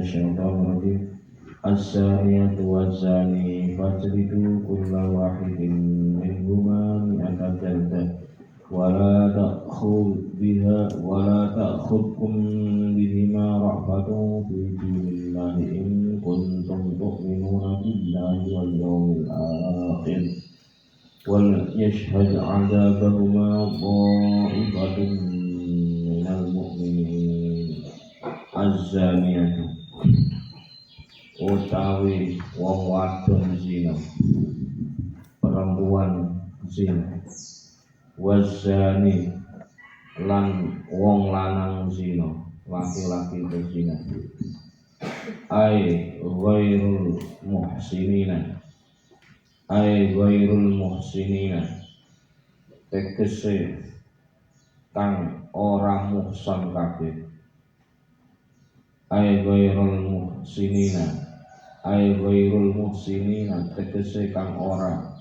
minasyaitonir rajim. Az-zaniyatu waz-zani fajlidu kulla wahidin minhuma mi'ata jaldah wala ta'khudkum bihima ra'fatun fi dinillahi in kuntum tu'minuna billahi wal yawmil akhir wal yashhad 'adzabahuma dha'ifatun minal mu'minin. Az-zaniyatu utawi wong wadon zina, perempuan zina, wazani lan wong lanang zina, laki-laki berzina, ai ghairul muhsinina, tegese kang ora muhsan kabeh, ai ghairul muhsinina tegese kang ora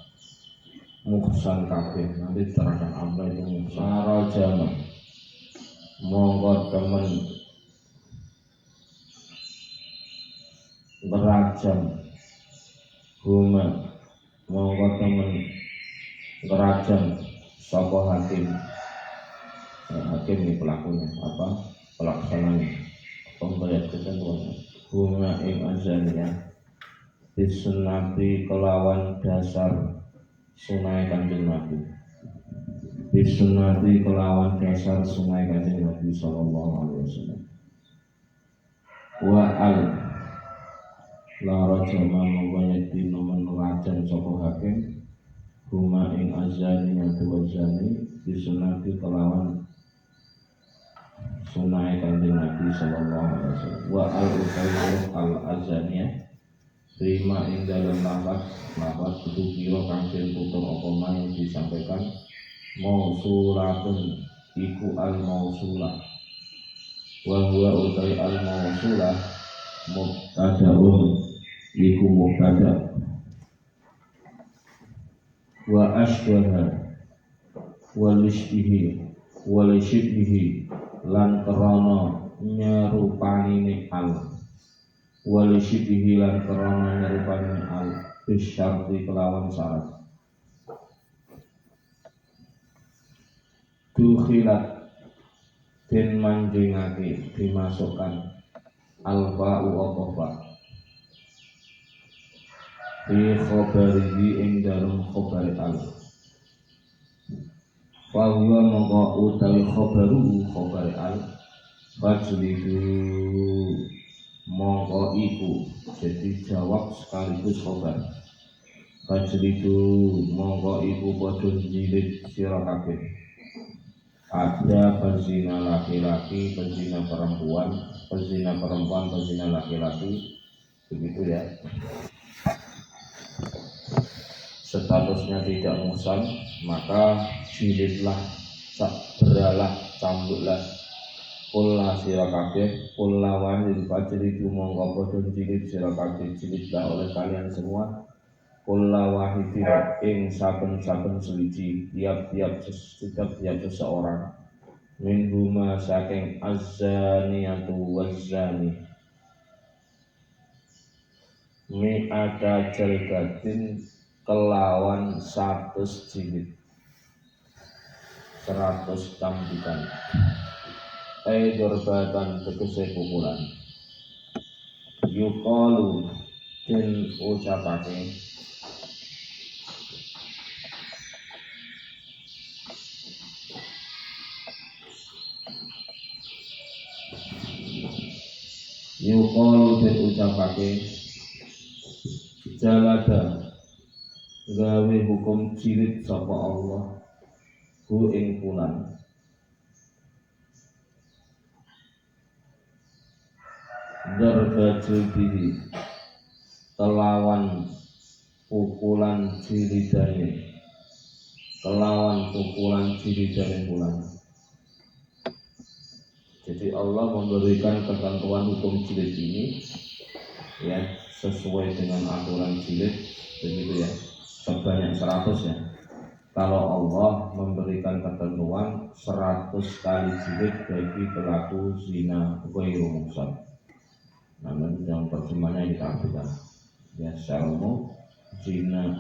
muhsan kabeh. Nanti terangkan apa itu muhsan. Marajama monggo temen ngerajam huma monggo temen ngerajam sapa hakim. Hakim ini pelakunya, apa pelaksananya, pembayar ketentuan huma ing azaniyah disunati kelawan dasar sunai Kanjeng Nabi, disunati kelawan dasar sunai Kanjeng Nabi sallallahu alaihi wasallam. Wa al la rajama mawayati nomen rajam sapa hakim huma ing azaniyah wa zani disunati kelawan sunai Kanjeng Nabi sallallahu alaihi wasallam. Wa al utawi al azaniyah terima ing dalam lafaz kudu kira kang den tutur apa yang disampaikan mausulatun iku al mausulah wa huwa utawi al mausulah mubtadaun iku mubtada wa asbaha walishbihi lan krana nyerupani al walishbihi lan krana nyerupani al bisyarti kelawan syarat. Dukhilat den manjingake dimasukkan al-ba'u apa fi khabarihi ing dalem khabari al fa huwa mongko utawi khabari al fajlidu mongko iku jadi jawab sekaligus khabar. Fajlidu mongko iku padha jilid sira kabeh. Ada pezina laki-laki, pezina perempuan, pezina laki-laki, begitu ya. Statusnya tidak muhsan, maka jilidlah, beralah, cambuklah, kulla sira kabeh, kulla wahid fajlidu mongko padha jilid sira kabeh, jilidlah oleh kalian semua. Kulla wahidin ing saben-saben seliji tiap-tiap seseorang minhuma saking az-zaniyatu waz-zani mi'ata jaldatin kelawan 100 jilid 100 cambukan dorbatan tegese pukulan yuqalu den ucapake yuqalu den ucapake jalada gawe hukum jilid sapa Allah hu ing fulan darbajul bihi kelawan pukulan jilidane fulan. Jadi Allah memberikan ketentuan hukum jilid ini ya sesuai dengan aturan jilid begitu ya, sebanyak 100 ya. Kalau Allah memberikan ketentuan 100 kali jilid bagi pelaku zina ghairu muhsan. Namun yang terjemahnya kita artikan ya secara umum zina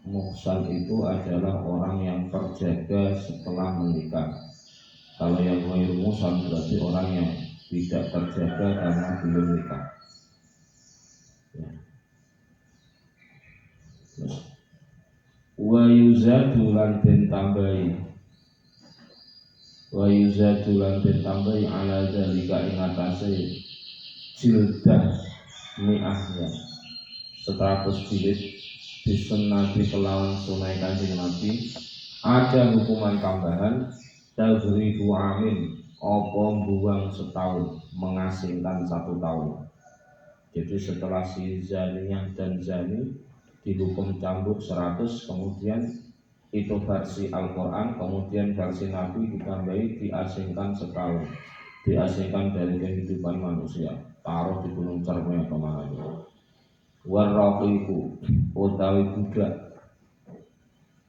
muhsan itu adalah orang yang terjaga setelah menikah. Kalau yang ghairu muhsan berarti orang yang tidak terjaga karena belum nikah ya. Terus wa yuzadu lan den tambahi ala dzalika ing atase jildah mi'ah ya 100 jilid disunnati kelawan sunai Kanjeng Nabi ada hukuman tambahan tagribu amin apa buang setahun mengasingkan 1 tahun. Jadi setelah si zaniyah dan zani dihukum cambuk 100, kemudian itu versi Al-Quran, kemudian versi Nabi ditambahi diasingkan setahun, diasingkan dari kehidupan manusia, taruh di gunung Cermai atau mana. Warraqiku utawi budak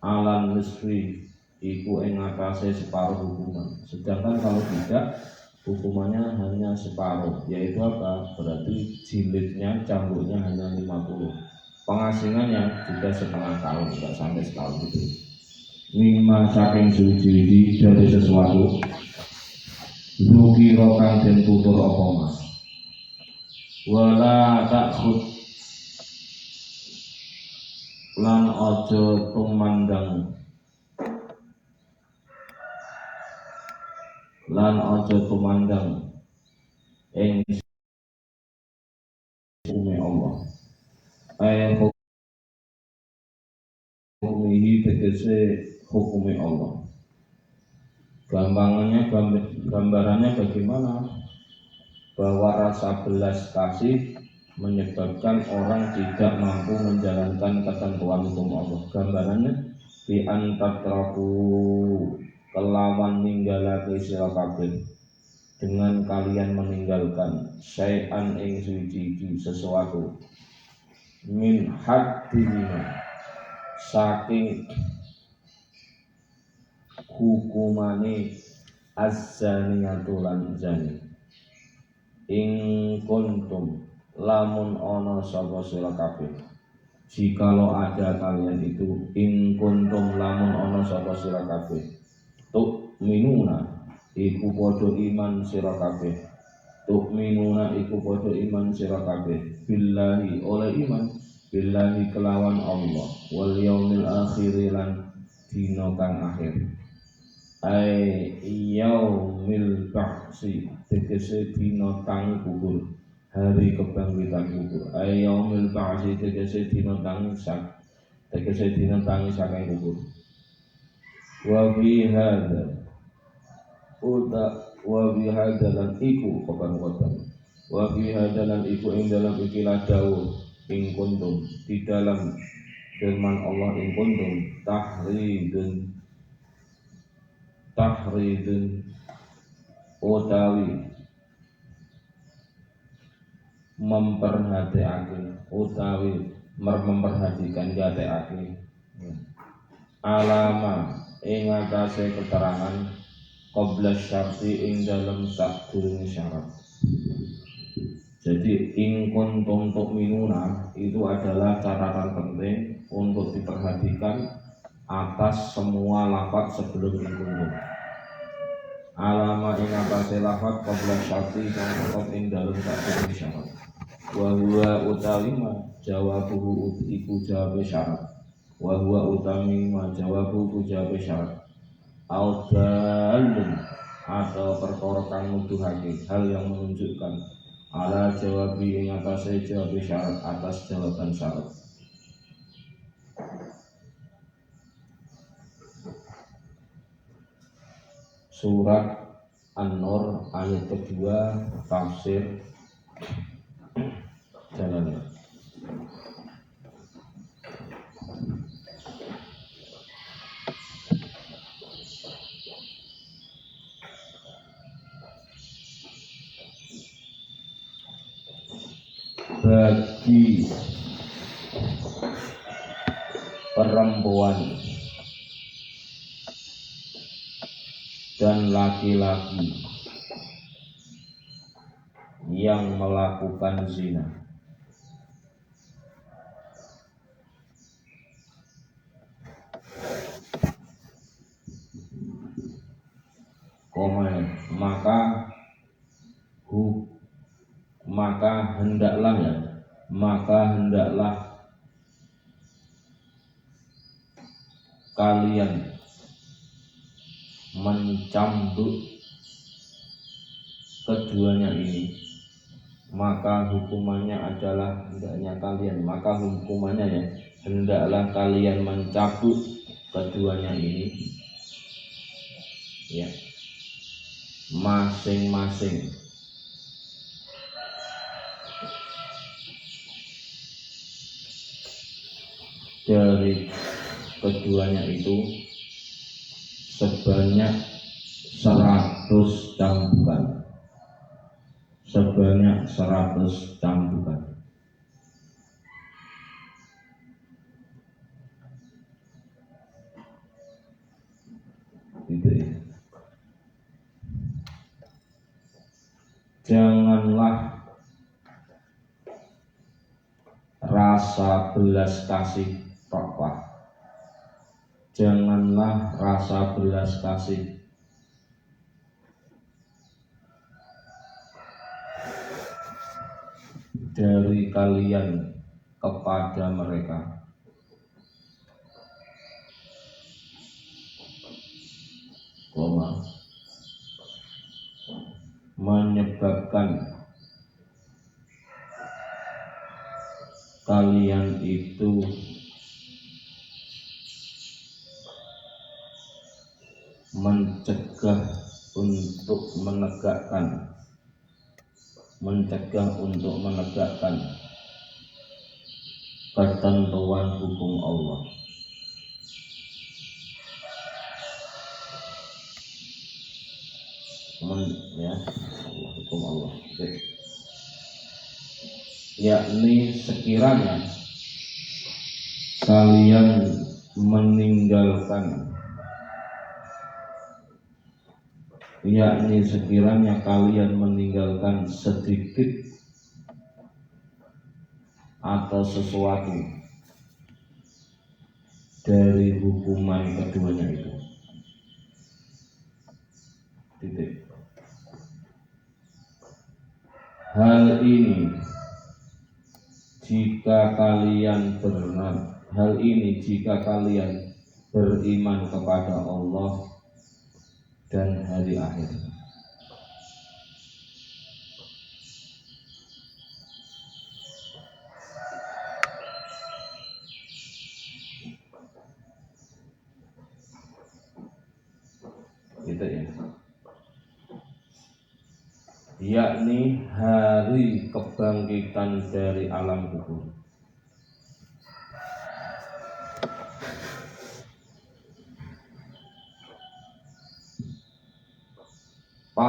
alam nisri iku ing atase separuh hukuman. Sedangkan kalau tidak hukumannya hanya separuh, yaitu apa? Berarti jilidnya cambuknya hanya 50. Pengasingannya juga setengah tahun, tidak sampai setahun itu. Mimma saking suci dari sesuatu Zukiro kang den tutur apa mas wala takhud lan ojo tumandang ing hukume Allah hukumihi tegese hukume Allah. Gambarannya bagaimana? Bahwa rasa belas kasih menyebabkan orang tidak mampu menjalankan ketentuan hukum Allah. Gambarannya bi antatraku kelawan ninggalake sira kabeh dengan kalian meninggalkan syai'an ing suci sesuatu min haddina saking hukumane az-zaniyatu lan zani ing kuntum lamun ana sapa sira kabeh jikalau ada kalian itu ing kuntum lamun ana sapa sira kabeh tuk minuna iku padha iman sira kabeh tuk minuna iku padha iman sira kabeh billahi oleh iman billahi kelawan Allah wal yaumil akhir lan dina kang akhir ai yaumil ba'si tegese dina kang kubur hari kebangkitan kubur ai yaumil ba'si tegese dina kang saking kubur wa bi hadza lan iku kapan wa bi hadza lan iku ing dalam ikilah dawuh ing kuntum di dalam firman Allah ing kuntum tahridun utawi memperhatikan gatekake alama ing atase keterangan qabla syarti ing dalam sadurunge syarat. Jadi in kuntum tu'minuna itu adalah catatan penting untuk diperhatikan atas semua lafaz sebelum in kuntum. Alama ing atase lafaz qabla syarti kang tetep ing dalam sadurunge syarat. Wa huwa utawi ma jawabuhu iku jawab syarat. Wa huwa utawi ma jawabuhu jawab syarat. Al-dalun atau perkara kang nuduhake hal yang menunjukkan ala jawabi ing atase jawab syarat atas jawaban syarat. Surat An-Nur ayat kedua tafsir jalannya. Bagi perempuan dan laki-laki yang melakukan zina. Maka hendaklah kalian mencambuk keduanya ini. Maka hukumannya hendaklah kalian mencabut keduanya ini, ya, masing-masing dari keduanya itu sebanyak 100 cambukan. Gitu ya. Janganlah rasa belas kasih taqwa. Janganlah rasa belas kasih dari kalian kepada mereka menyebabkan kalian itu mencegah untuk menegakkan ketentuan hukum Allah. Hukum Allah. Yakni sekiranya kalian meninggalkan sedikit atau sesuatu dari hukuman keduanya itu. Hal ini jika kalian beriman kepada Allah dan hari akhir. Gitu ya. Yakni hari kebangkitan dari alam kubur.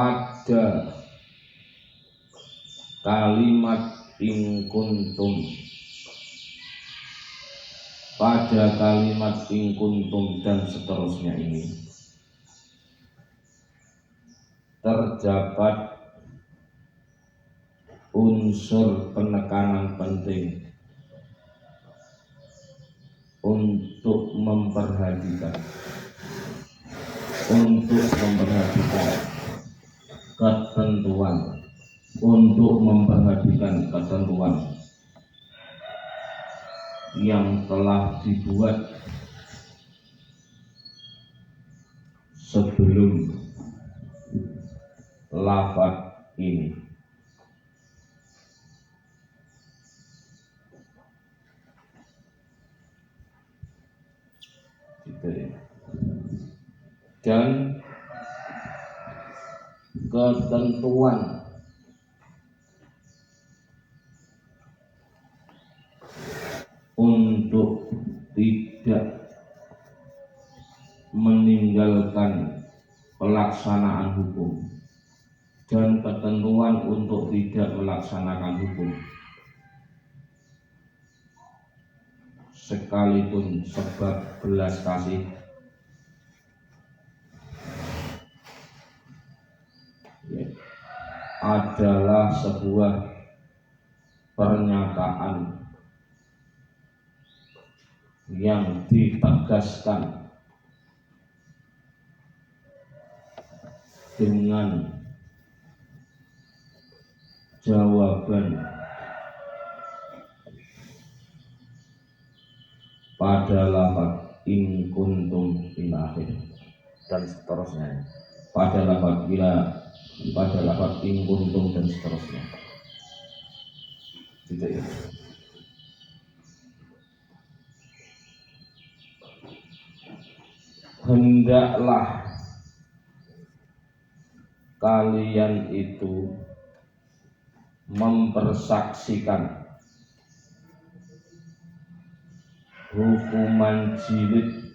Pada kalimat in kuntum dan seterusnya ini terdapat unsur penekanan penting untuk memperhatikan ketentuan yang telah dibuat sebelum lafaz ini. Dan ketentuan untuk tidak meninggalkan pelaksanaan hukum dan ketentuan untuk tidak melaksanakan hukum sekalipun sebab belas kasih adalah sebuah pernyataan yang ditegaskan dengan jawaban pada lafaz in kuntum ila akhir dan seterusnya, pada lafaz in kuntum dan seterusnya. Tidak ya. Hendaklah kalian itu mempersaksikan hukuman jilid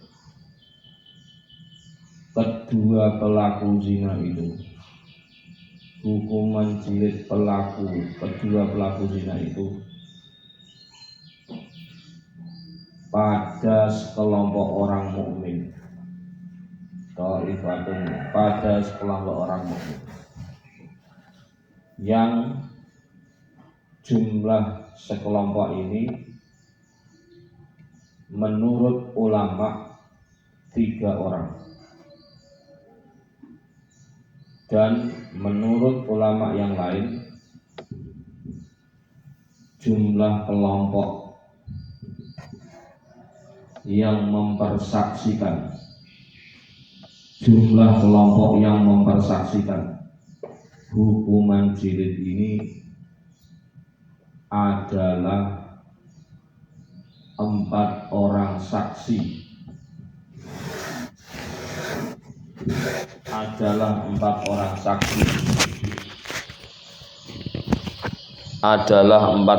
kedua pelaku zina itu. Hukuman jilid kedua pelaku zina itu pada sekelompok orang mukmin. Ta'ifatun, pada sekelompok orang mukmin yang jumlah sekelompok ini menurut ulama 3 orang dan menurut ulama yang lain jumlah kelompok yang mempersaksikan hukuman jilid ini adalah 4 orang saksi. Adalah 4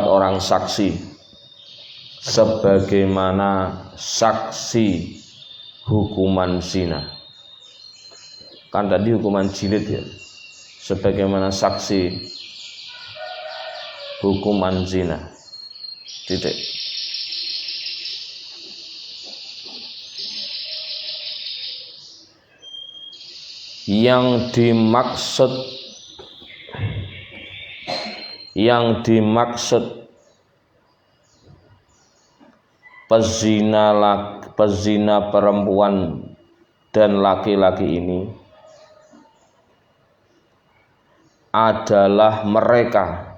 orang saksi sebagaimana saksi hukuman zina. Kan tadi hukuman jilid ya, sebagaimana saksi hukuman zina. Titik. Yang dimaksud pezina perempuan dan laki-laki ini adalah mereka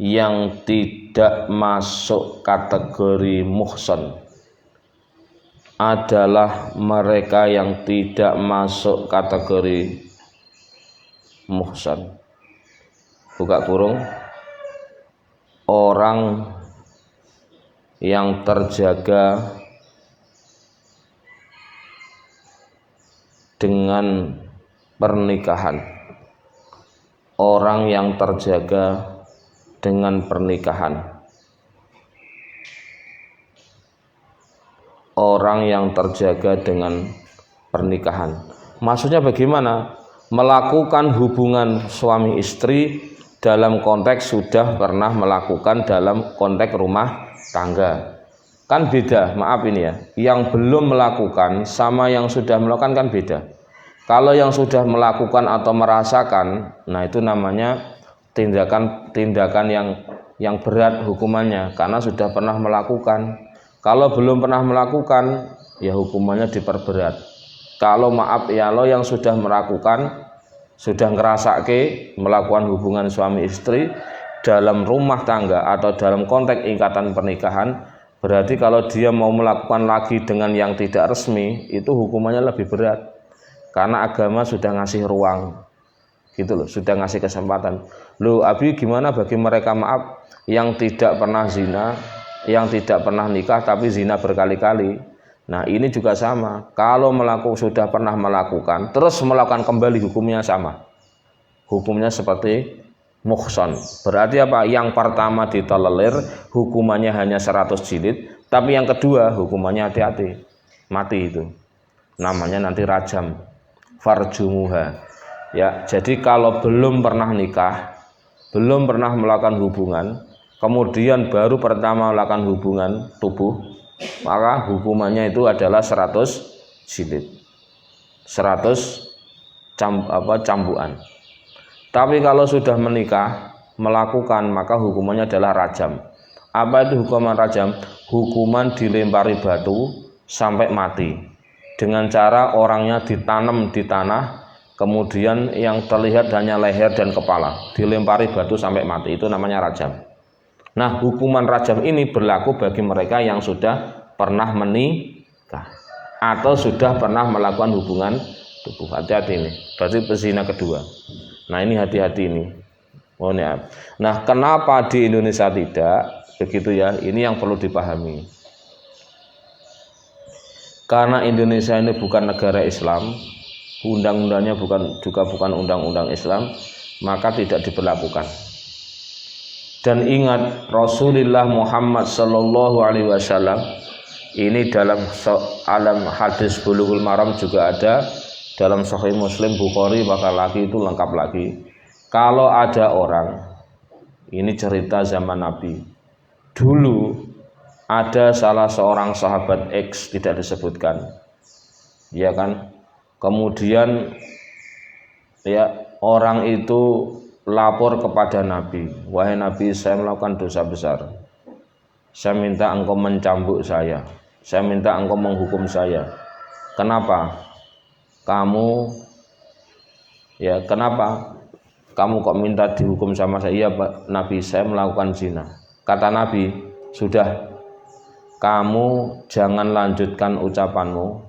yang tidak masuk kategori muhsan. Adalah mereka yang tidak masuk kategori muhsan. Buka kurung, orang yang terjaga dengan pernikahan. Orang yang terjaga dengan pernikahan. Orang yang terjaga dengan pernikahan. Maksudnya bagaimana? Melakukan hubungan suami istri dalam konteks sudah pernah melakukan dalam konteks rumah tangga. Kan beda, maaf ini ya. Yang belum melakukan sama yang sudah melakukan kan beda. Kalau yang sudah melakukan atau merasakan, nah itu namanya tindakan yang berat hukumannya karena sudah pernah melakukan. Kalau belum pernah melakukan, ya hukumannya diperberat. Kalau maaf ya lo yang sudah melakukan, sudah ngerasake melakukan hubungan suami istri dalam rumah tangga atau dalam konteks ikatan pernikahan, berarti kalau dia mau melakukan lagi dengan yang tidak resmi, itu hukumannya lebih berat. Karena agama sudah ngasih ruang, gitu loh, sudah ngasih kesempatan. Loh, Abi gimana bagi mereka maaf yang tidak pernah zina, yang tidak pernah nikah tapi zina berkali-kali? Nah ini juga sama. Kalau sudah pernah melakukan terus melakukan kembali, hukumnya sama. Hukumnya seperti muhsan. Berarti apa? Yang pertama ditolerir, hukumannya hanya 100 jilid. Tapi yang kedua hukumannya hati-hati, mati itu. Namanya nanti rajam, farjumuha. Ya, jadi kalau belum pernah nikah, belum pernah melakukan hubungan, kemudian baru pertama melakukan hubungan tubuh, maka hukumannya itu adalah 100 jilid. 100 cambukan. Tapi kalau sudah menikah melakukan, maka hukumannya adalah rajam. Apa itu hukuman rajam? Hukuman dilempari batu sampai mati, dengan cara orangnya ditanam di tanah, kemudian yang terlihat hanya leher dan kepala, dilempari batu sampai mati. Itu namanya rajam. Nah, hukuman rajam ini berlaku bagi mereka yang sudah pernah menikah atau sudah pernah melakukan hubungan tubuh. Hati-hati ini, berarti pezina kedua. Nah, ini hati-hati ini. Mohon maaf. Nah, kenapa di Indonesia tidak begitu ya? Ini yang perlu dipahami. Karena Indonesia ini bukan negara Islam, undang-undangnya bukan undang-undang Islam, maka tidak diberlakukan. Dan ingat, Rasulullah Muhammad Sallallahu Alaihi Wasallam ini dalam hadis Bulughul Maram juga ada, dalam Sahih Muslim, Bukhari, maka lagi itu lengkap lagi. Kalau ada orang, ini cerita zaman Nabi, dulu ada salah seorang sahabat X, tidak disebutkan, ya kan? Kemudian ya orang itu lapor kepada Nabi, wahai Nabi, saya melakukan dosa besar, saya minta engkau mencambuk saya minta engkau menghukum saya. Kenapa kamu kok minta dihukum sama saya? Iya Pak Nabi, saya melakukan zina. Kata Nabi, sudah, kamu jangan lanjutkan ucapanmu,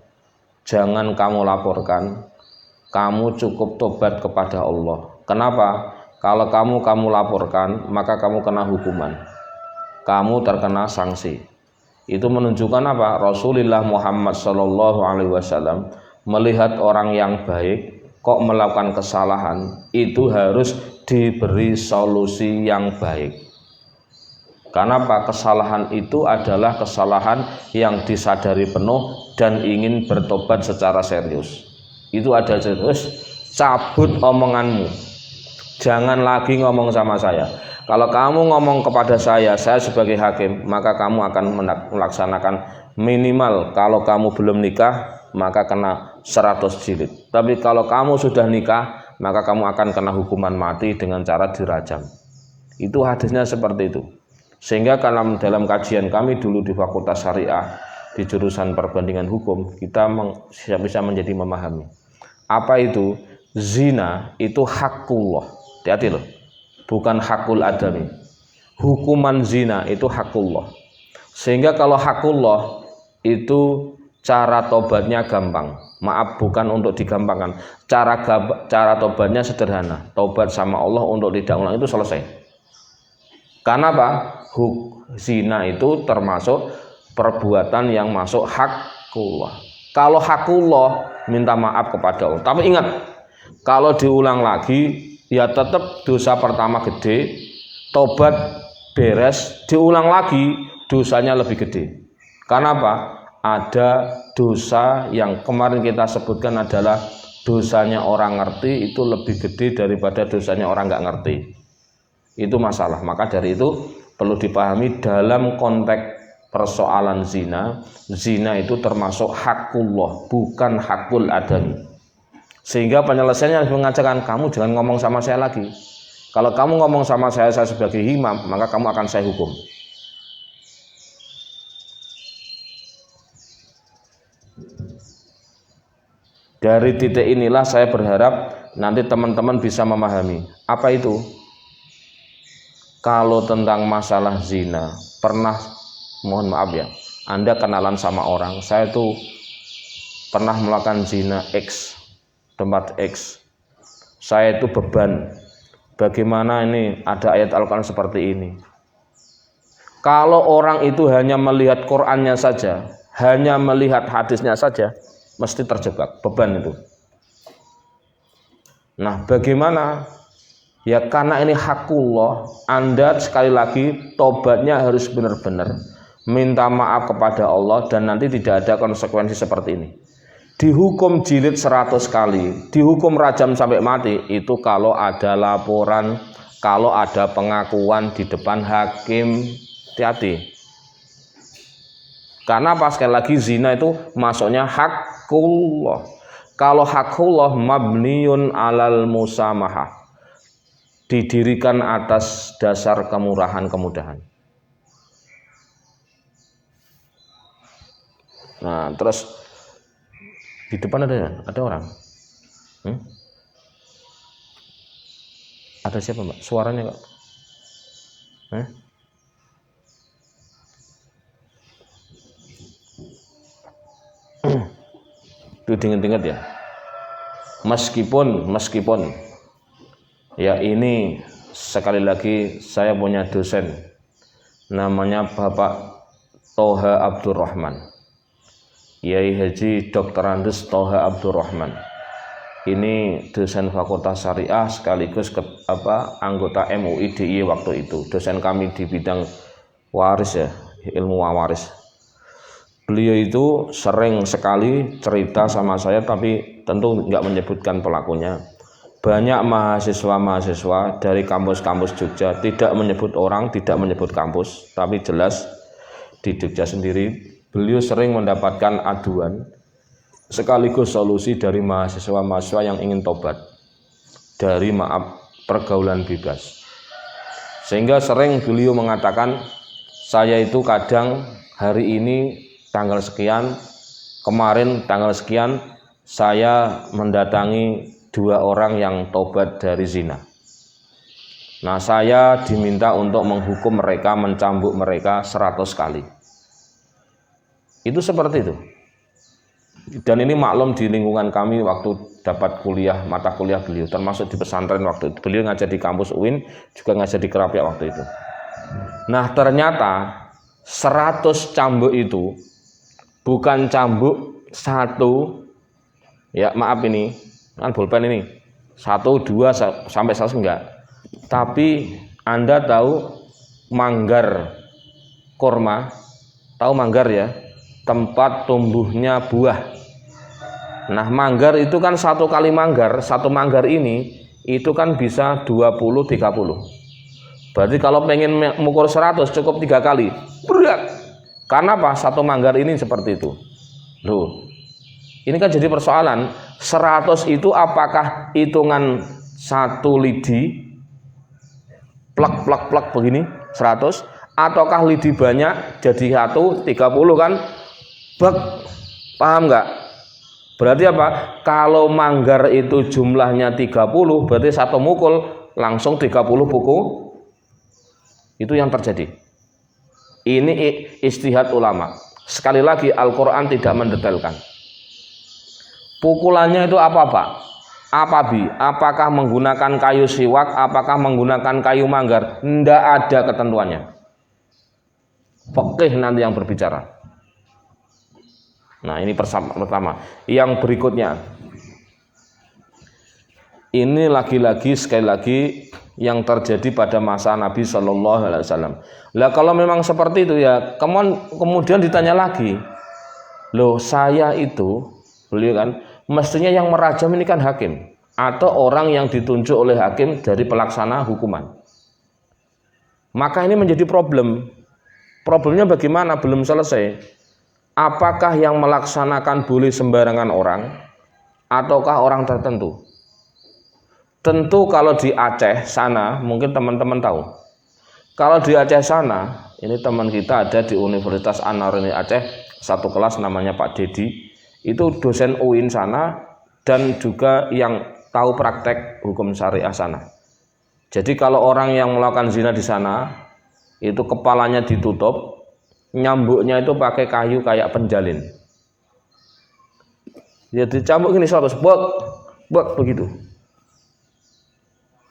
jangan kamu laporkan, kamu cukup tobat kepada Allah. Kenapa? Kalau kamu laporkan, maka kamu kena hukuman, kamu terkena sanksi. Itu menunjukkan apa? Rasulullah Muhammad Sallallahu Alaihi Wasallam melihat orang yang baik kok melakukan kesalahan, itu harus diberi solusi yang baik. Karena apa? Kesalahan itu adalah kesalahan yang disadari penuh dan ingin bertobat secara serius. Itu ada serius, cabut omonganmu, jangan lagi ngomong sama saya. Kalau kamu ngomong kepada saya sebagai hakim, maka kamu akan melaksanakan minimal, kalau kamu belum nikah maka kena 100 jilid. Tapi kalau kamu sudah nikah, maka kamu akan kena hukuman mati dengan cara dirajam. Itu hadisnya seperti itu. Sehingga dalam kajian kami dulu di Fakultas Syariah di jurusan perbandingan hukum, kita bisa menjadi memahami apa itu zina. Itu hakullah. Hati-hati loh, bukan hakul adami. Hukuman zina itu hakullah. Sehingga kalau hakullah itu cara tobatnya gampang. Maaf, bukan untuk digampangkan. Cara tobatnya sederhana. Tobat sama Allah untuk tidak ulang, itu selesai. Karena apa? Zina itu termasuk perbuatan yang masuk hakullah. Kalau hakullah, minta maaf kepada Allah. Tapi ingat, kalau diulang lagi, ya tetap dosa pertama gede, tobat beres, diulang lagi, dosanya lebih gede. Karena apa? Ada dosa yang kemarin kita sebutkan adalah dosanya orang ngerti itu lebih gede daripada dosanya orang nggak ngerti. Itu masalah. Maka dari itu perlu dipahami dalam konteks persoalan zina. Zina itu termasuk hakullah, bukan hakul adami. Sehingga penyelesaiannya harus mengatakan, kamu jangan ngomong sama saya lagi. Kalau kamu ngomong sama saya sebagai imam, maka kamu akan saya hukum. Dari titik inilah saya berharap nanti teman-teman bisa memahami apa itu. Kalau tentang masalah zina, pernah, mohon maaf ya, Anda kenalan sama orang, saya tuh pernah melakukan zina X, tempat X, saya itu beban, bagaimana ini ada ayat Al-Quran seperti ini. Kalau orang itu hanya melihat Qurannya saja, hanya melihat hadisnya saja, mesti terjebak beban itu. Nah, bagaimana? Ya karena ini hakullah, Anda sekali lagi tobatnya harus benar-benar minta maaf kepada Allah, dan nanti tidak ada konsekuensi seperti ini. Dihukum jilid 100 kali, dihukum rajam sampai mati, itu kalau ada laporan, kalau ada pengakuan di depan hakim. Hati-hati. Karena pas sekali lagi zina itu masuknya hakullah. Kalau hakullah mabniun alal musamahah, didirikan atas dasar kemurahan kemudahan. Nah, terus di depan ada orang. Ada siapa, Mbak? Suaranya kok? Itu diingat-ingat ya. Meskipun ya ini sekali lagi saya punya dosen namanya Bapak Toha Abdurrahman, Yai Haji Dr. Andes Toha Abdurrahman. Ini dosen Fakultas Syariah sekaligus anggota MUI DIY waktu itu. Dosen kami di bidang waris ya, ilmu waris. Beliau itu sering sekali cerita sama saya, tapi tentu nggak menyebutkan pelakunya. Banyak mahasiswa-mahasiswa dari kampus-kampus Jogja tidak menyebut orang, tidak menyebut kampus, tapi jelas di Jogja sendiri beliau sering mendapatkan aduan sekaligus solusi dari mahasiswa-mahasiswa yang ingin tobat dari pergaulan bebas. Sehingga sering beliau mengatakan, saya itu kadang hari ini tanggal sekian, kemarin tanggal sekian, saya mendatangi 2 orang yang tobat dari zina. Nah, saya diminta untuk menghukum mereka, mencambuk mereka 100 kali. Itu seperti itu. Dan ini maklum di lingkungan kami waktu dapat kuliah, mata kuliah beliau, termasuk di pesantren waktu itu. Beliau ngajar di kampus UIN, juga ngajar di Kerapiak waktu itu. Nah, ternyata 100 cambuk itu bukan cambuk 1, ya maaf ini kan bolpen ini 1, 2 sampai 100 enggak, tapi Anda tahu manggar korma, tahu manggar ya, tempat tumbuhnya buah. Nah, manggar itu kan 1 kali manggar, 1 manggar ini itu kan bisa 20-30. Berarti kalau pengen mengukur 100 cukup 3 kali. Berat. Karena apa? 1 manggar ini seperti itu. Loh, ini kan jadi persoalan. 100 itu apakah hitungan 1 lidi plak begini 100, ataukah lidi banyak jadi 1 30 kan? Paham nggak? Berarti apa? Kalau manggar itu jumlahnya 30, berarti 1 mukul langsung 30 buku. Itu yang terjadi. Ini ijtihad ulama. Sekali lagi Al-Quran tidak mendetailkan. Pukulannya itu apa Pak? Apa Bi? Apakah menggunakan kayu siwak? Apakah menggunakan kayu manggar? Tidak ada ketentuannya. Fikih nanti yang berbicara. Nah, ini pertama. Yang berikutnya, ini lagi-lagi sekali lagi yang terjadi pada masa Nabi Shallallahu Alaihi Wasallam. Lah kalau memang seperti itu ya, kemudian ditanya lagi, loh saya itu, beliau kan, mestinya yang merajam ini kan hakim atau orang yang ditunjuk oleh hakim dari pelaksana hukuman. Maka ini menjadi problem. Problemnya bagaimana? Belum selesai. Apakah yang melaksanakan boleh sembarangan orang ataukah orang tertentu? Tentu kalau di Aceh sana, mungkin teman-teman tahu. Kalau di Aceh sana, ini teman kita ada di Universitas An-Nawarini Aceh, 1 kelas namanya Pak Dedi, itu dosen UIN sana dan juga yang tahu praktek hukum syariah sana. Jadi kalau orang yang melakukan zina di sana, itu kepalanya ditutup, nyambuknya itu pakai kayu kayak penjalin. Ya dicambuk gini 100, bek begitu.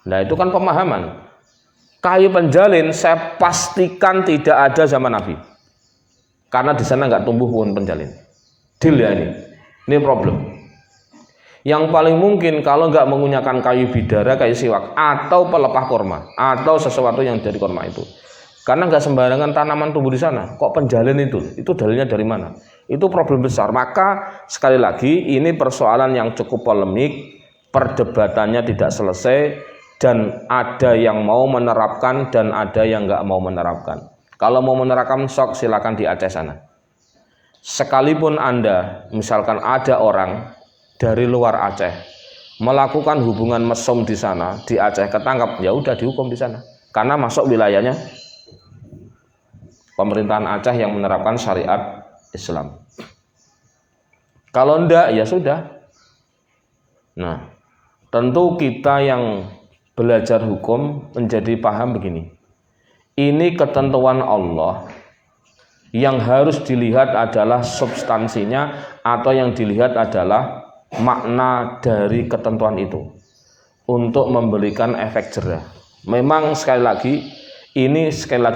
Nah itu kan pemahaman. Kayu penjalin saya pastikan tidak ada zaman Nabi. Karena di sana nggak tumbuh pohon penjalin. Deal ya ini. Ini problem. Yang paling mungkin kalau nggak menggunakan kayu bidara, kayu siwak, atau pelepah korma, atau sesuatu yang dari korma itu. Karena nggak sembarangan tanaman tumbuh di sana. Kok penjalin itu dalilnya dari mana? Itu problem besar. Maka sekali lagi ini persoalan yang cukup polemik, perdebatannya tidak selesai. Dan ada yang mau menerapkan dan ada yang nggak mau menerapkan. Kalau mau menerapkan sok silakan di Aceh sana. Sekalipun Anda misalkan ada orang dari luar Aceh melakukan hubungan mesum di sana, di Aceh ketangkap, ya udah dihukum di sana karena masuk wilayahnya pemerintahan Aceh yang menerapkan syariat Islam. Kalau enggak ya sudah. Nah, tentu kita yang belajar hukum menjadi paham begini. Ini ketentuan Allah, yang harus dilihat adalah substansinya atau yang dilihat adalah makna dari ketentuan itu untuk memberikan efek jerah. Memang sekali lagi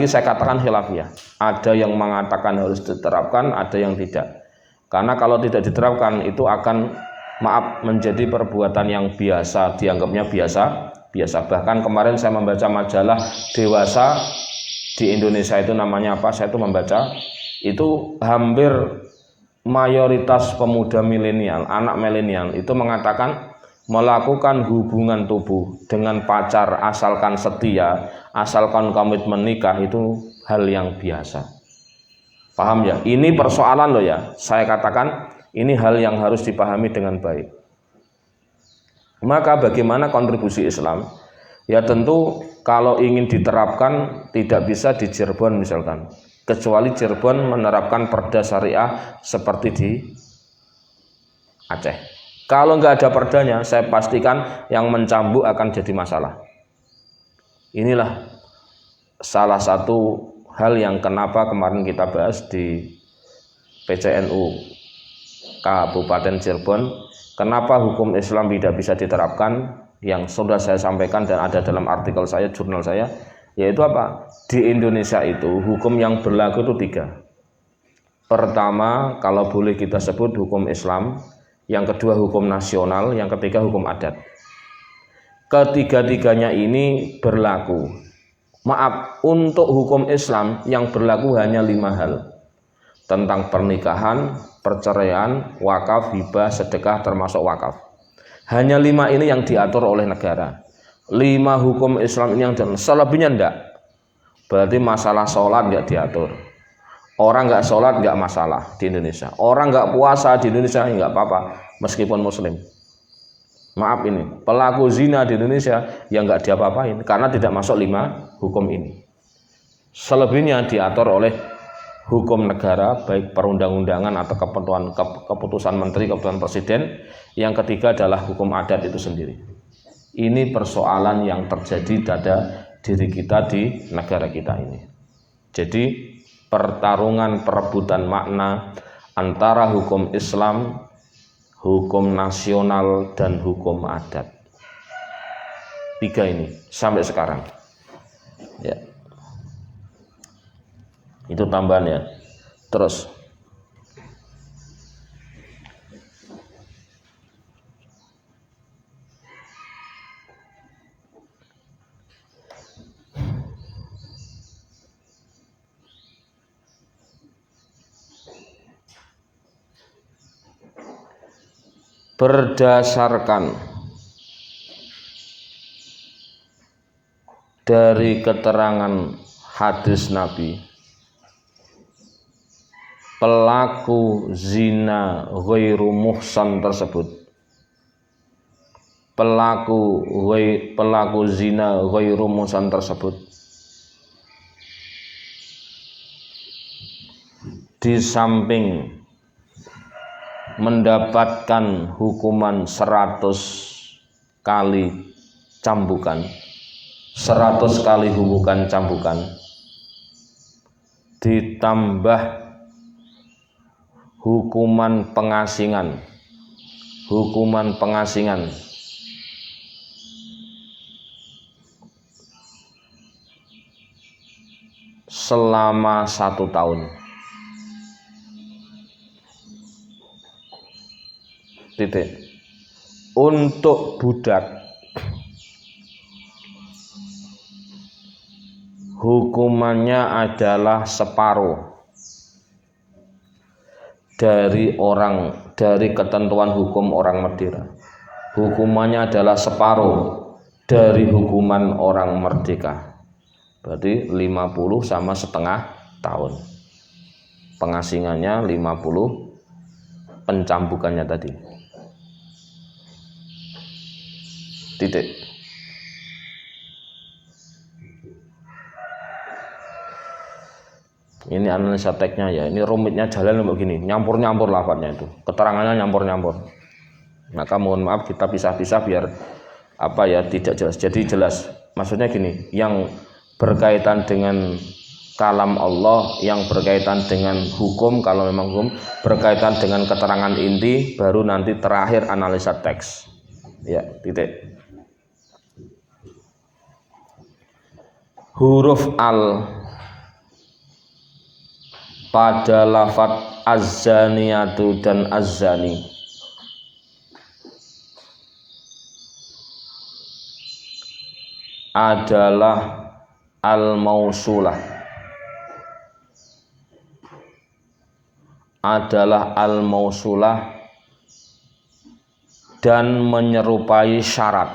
saya katakan khilafiyah. Ada yang mengatakan harus diterapkan, ada yang tidak. Karena kalau tidak diterapkan itu akan menjadi perbuatan yang biasa, dianggapnya biasa. Bahkan kemarin saya membaca majalah dewasa di Indonesia itu namanya apa? Saya itu membaca itu hampir mayoritas pemuda milenial, anak milenial itu mengatakan melakukan hubungan tubuh dengan pacar asalkan setia, asalkan komitmen nikah itu hal yang biasa. Paham ya? Ini persoalan loh ya. Saya katakan ini hal yang harus dipahami dengan baik. Maka bagaimana kontribusi Islam? Ya tentu kalau ingin diterapkan tidak bisa di Cirebon misalkan. Kecuali Cirebon menerapkan perda syariah seperti di Aceh. Kalau nggak ada perdanya, saya pastikan yang mencambuk akan jadi masalah. Inilah salah satu hal yang kenapa kemarin kita bahas di PCNU Kabupaten Cirebon, kenapa hukum Islam tidak bisa diterapkan, yang sudah saya sampaikan dan ada dalam artikel saya, jurnal saya, yaitu apa? Di Indonesia itu hukum yang berlaku itu 3. Pertama, kalau boleh kita sebut hukum Islam, yang kedua hukum nasional, yang ketiga hukum adat. Ketiga-tiganya ini berlaku. Maaf, untuk hukum Islam yang berlaku hanya 5 hal. Tentang pernikahan, perceraian, wakaf, hibah, sedekah termasuk wakaf. Hanya 5 ini yang diatur oleh negara. 5 hukum Islam ini yang selebihnya enggak. Berarti masalah sholat enggak diatur. Orang enggak sholat enggak masalah di Indonesia. Orang enggak puasa di Indonesia enggak apa-apa meskipun muslim. Maaf ini, pelaku zina di Indonesia yang enggak diapa-apain karena tidak masuk 5 hukum ini. Selebihnya diatur oleh hukum negara, baik perundang-undangan atau keputusan menteri, keputusan presiden. Yang ketiga adalah hukum adat itu sendiri. Ini persoalan yang terjadi pada diri kita di negara kita ini. Jadi pertarungan perebutan makna antara hukum Islam, hukum nasional, dan hukum adat. 3 ini sampai sekarang. Ya. Itu tambahannya. Terus berdasarkan dari keterangan hadis Nabi, pelaku zina ghairu muhsan tersebut, pelaku zina ghairu muhsan tersebut di samping mendapatkan hukuman 100 kali cambukan, 100 kali hukuman cambukan, ditambah hukuman pengasingan selama 1 tahun. Titik. Untuk budak hukumannya adalah separuh dari ketentuan hukum orang Madura. Hukumannya adalah separuh dari hukuman orang merdeka. Berarti 50 sama setengah tahun. Pengasingannya 50, pencambukannya tadi. Titik. Ini analisa teksnya ya. Ini rumitnya jalan begini, nyampur-nyampur lafadznya itu. Keterangannya nyampur-nyampur. Maka mohon maaf kita pisah-pisah biar apa ya tidak jelas. Jadi jelas. Maksudnya gini, yang berkaitan dengan kalam Allah, yang berkaitan dengan hukum kalau memang hukum, berkaitan dengan keterangan inti, baru nanti terakhir analisa teks. Ya, titik. Huruf al pada lafadz az-zaniyatu dan az-zani adalah al-mausulah, dan menyerupai syarat,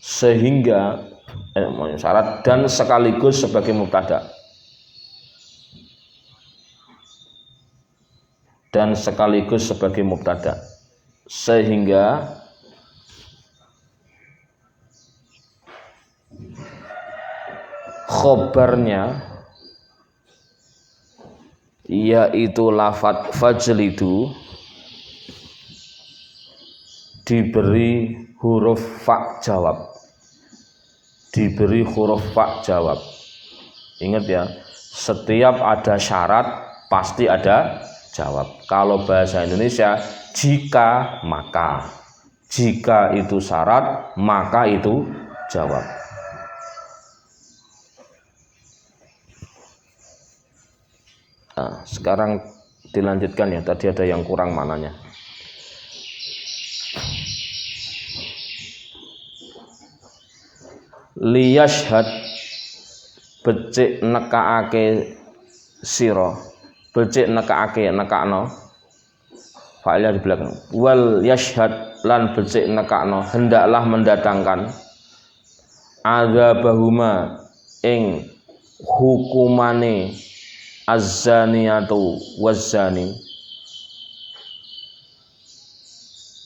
sehingga syarat dan sekaligus sebagai mubtada, sehingga khobarnya yaitu lafadz fajlidu diberi huruf fa jawab. Ingat ya, setiap ada syarat pasti ada jawab. Kalau bahasa Indonesia jika maka, jika itu syarat maka itu jawab. Nah, sekarang dilanjutkan ya, tadi ada yang kurang mananya. Liyashhad becik nekaake sira, becik nekaake nekakno fa'ilnya di belakang, wal yashhad lan becik nekakno hendaklah mendatangkan adzabahuma ing hukumane az-zaniyatu waz-zani,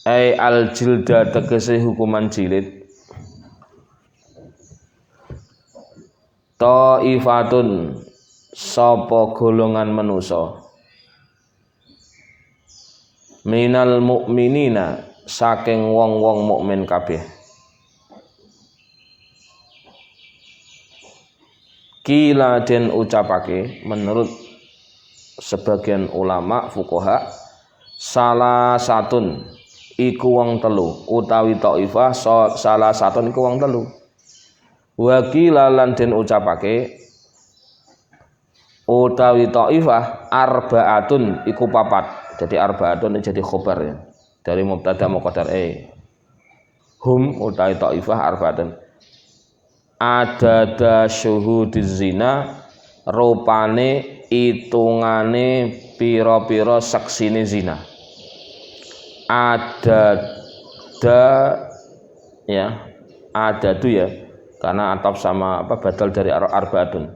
ai al-jilda tegese hukuman jilid, ta'ifatun sapa golongan manusa, minal mukminina saking wong-wong mukmin kabeh, kila den ucapake menurut sebagian ulama fuqaha, salah satun iku wong telu, utawi taifah salah satun iku wong telu, wakila lan den ucapake utawi taifah arbaatun iku papat. Jadi arbaatun jadi khobar ya, dari mubtada muqaddar hum utawi taifah arbaatun adada syuhudiz zina, rupane itungane pira-pira saksine zina. Adadu ya, karena atap sama badal dari arbaatun.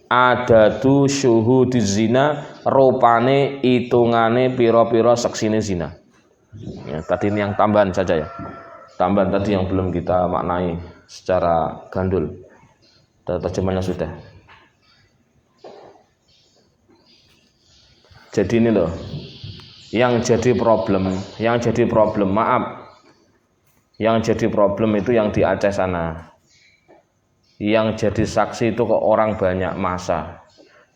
Adadu syuhudiz zina, rupane itungane pira-pira saksine zina. Ya, tadi ini yang tambahan saja ya. Tambahan tadi yang belum kita maknai secara gandul. Terjemahnya sudah. Jadi ini loh, yang jadi problem itu yang di Aceh sana. Yang jadi saksi itu kok orang banyak masa.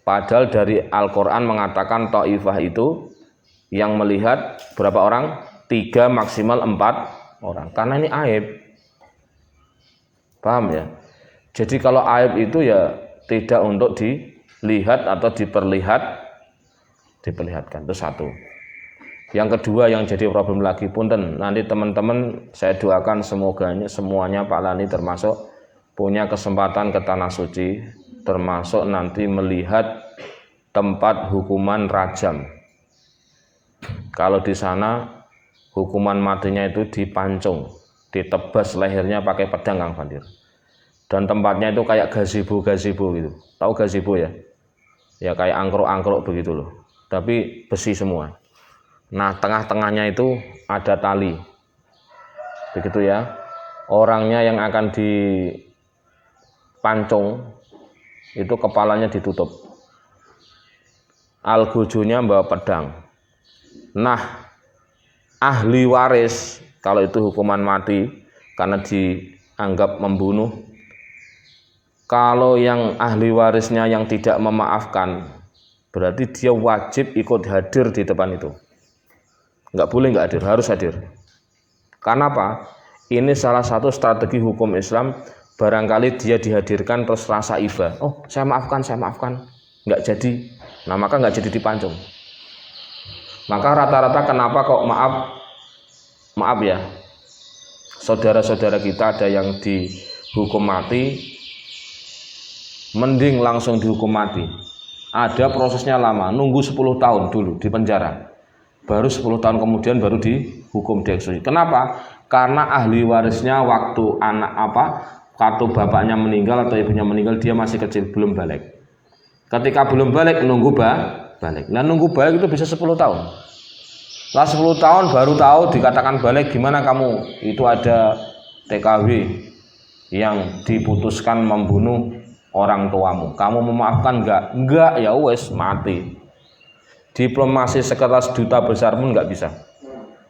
Padahal dari Al-Quran mengatakan Taifah itu yang melihat berapa orang? 3 maksimal 4 orang. Karena ini aib. Paham ya? Jadi kalau aib itu ya tidak untuk dilihat atau diperlihatkan. Itu satu. Yang kedua yang jadi problem lagi, punten, nanti teman-teman saya doakan semuanya Pak Lani termasuk punya kesempatan ke Tanah Suci, termasuk nanti melihat tempat hukuman rajam. Kalau di sana hukuman matinya itu dipancung, ditebas lehernya pakai pedang, Kang Fandir. Dan tempatnya itu kayak gazebo gitu. Tahu gazebo ya? Ya kayak angkruk-angkruk begitu loh. Tapi besi semua. Nah, tengah-tengahnya itu ada tali. begitu ya. Orangnya yang akan dipancung itu kepalanya ditutup, algojonya bawa pedang. Nah, ahli waris kalau itu hukuman mati karena dianggap membunuh. Kalau yang ahli warisnya yang tidak memaafkan, berarti dia wajib ikut hadir di depan itu. Nggak boleh nggak hadir, harus hadir. Karena apa? Ini salah satu strategi hukum Islam. Barangkali dia dihadirkan terus rasa iba. Oh, saya maafkan. Nggak jadi. Nah, maka nggak jadi dipancung. Maka rata-rata kenapa kok maaf ya, saudara-saudara kita ada yang dihukum mati, mending langsung dihukum mati. Ada prosesnya lama, nunggu 10 tahun dulu di penjara. Baru 10 tahun kemudian baru dihukum dieksekusi. Kenapa? Karena ahli warisnya waktu waktu bapaknya meninggal atau ibunya meninggal dia masih kecil, belum balik. Ketika belum balik nunggu balik. Nah, nunggu balik itu bisa 10 tahun. Lah 10 tahun baru tahu dikatakan balik, gimana kamu? Itu ada TKW yang diputuskan membunuh orang tuamu. Kamu memaafkan enggak? Enggak, ya wes mati. Diplomasi sekelas duta besar pun nggak bisa,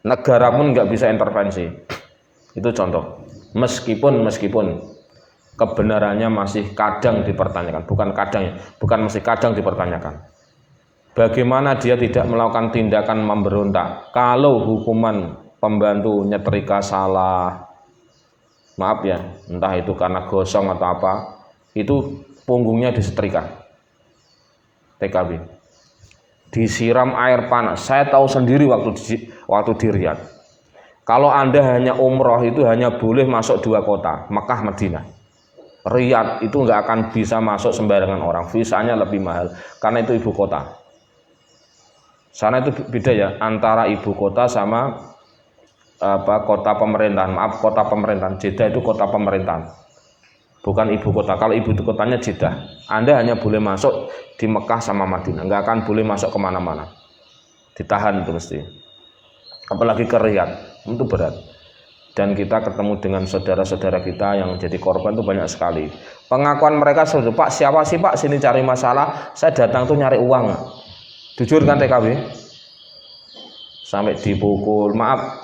negara pun nggak bisa intervensi. Itu contoh. Meskipun kebenarannya masih kadang dipertanyakan, bukan masih kadang dipertanyakan. Bagaimana dia tidak melakukan tindakan memberontak? Kalau hukuman pembantu nyetrika salah, maaf ya, entah itu karena gosong atau apa, itu punggungnya disetrika, TKW. Disiram air panas. Saya tahu sendiri waktu di Riyadh. Kalau Anda hanya umroh itu hanya boleh masuk 2 kota, Mekah, Madinah. Riyadh itu nggak akan bisa masuk sembarangan orang, visanya lebih mahal karena itu ibu kota. Sana itu beda ya antara ibu kota sama kota pemerintahan. Maaf, kota pemerintahan. Jeddah itu kota pemerintahan, bukan ibu kota. Kalau ibu kotanya Jeddah, Anda hanya boleh masuk di Mekah sama Madinah, nggak akan boleh masuk kemana-mana, ditahan itu mesti. Apalagi ke Riyadh, itu berat. Dan kita ketemu dengan saudara-saudara kita yang jadi korban itu banyak sekali. Pengakuan mereka sudah, Pak siapa sih Pak sini cari masalah, saya datang tuh nyari uang. Jujur kan TKW? Sampai dipukul, maaf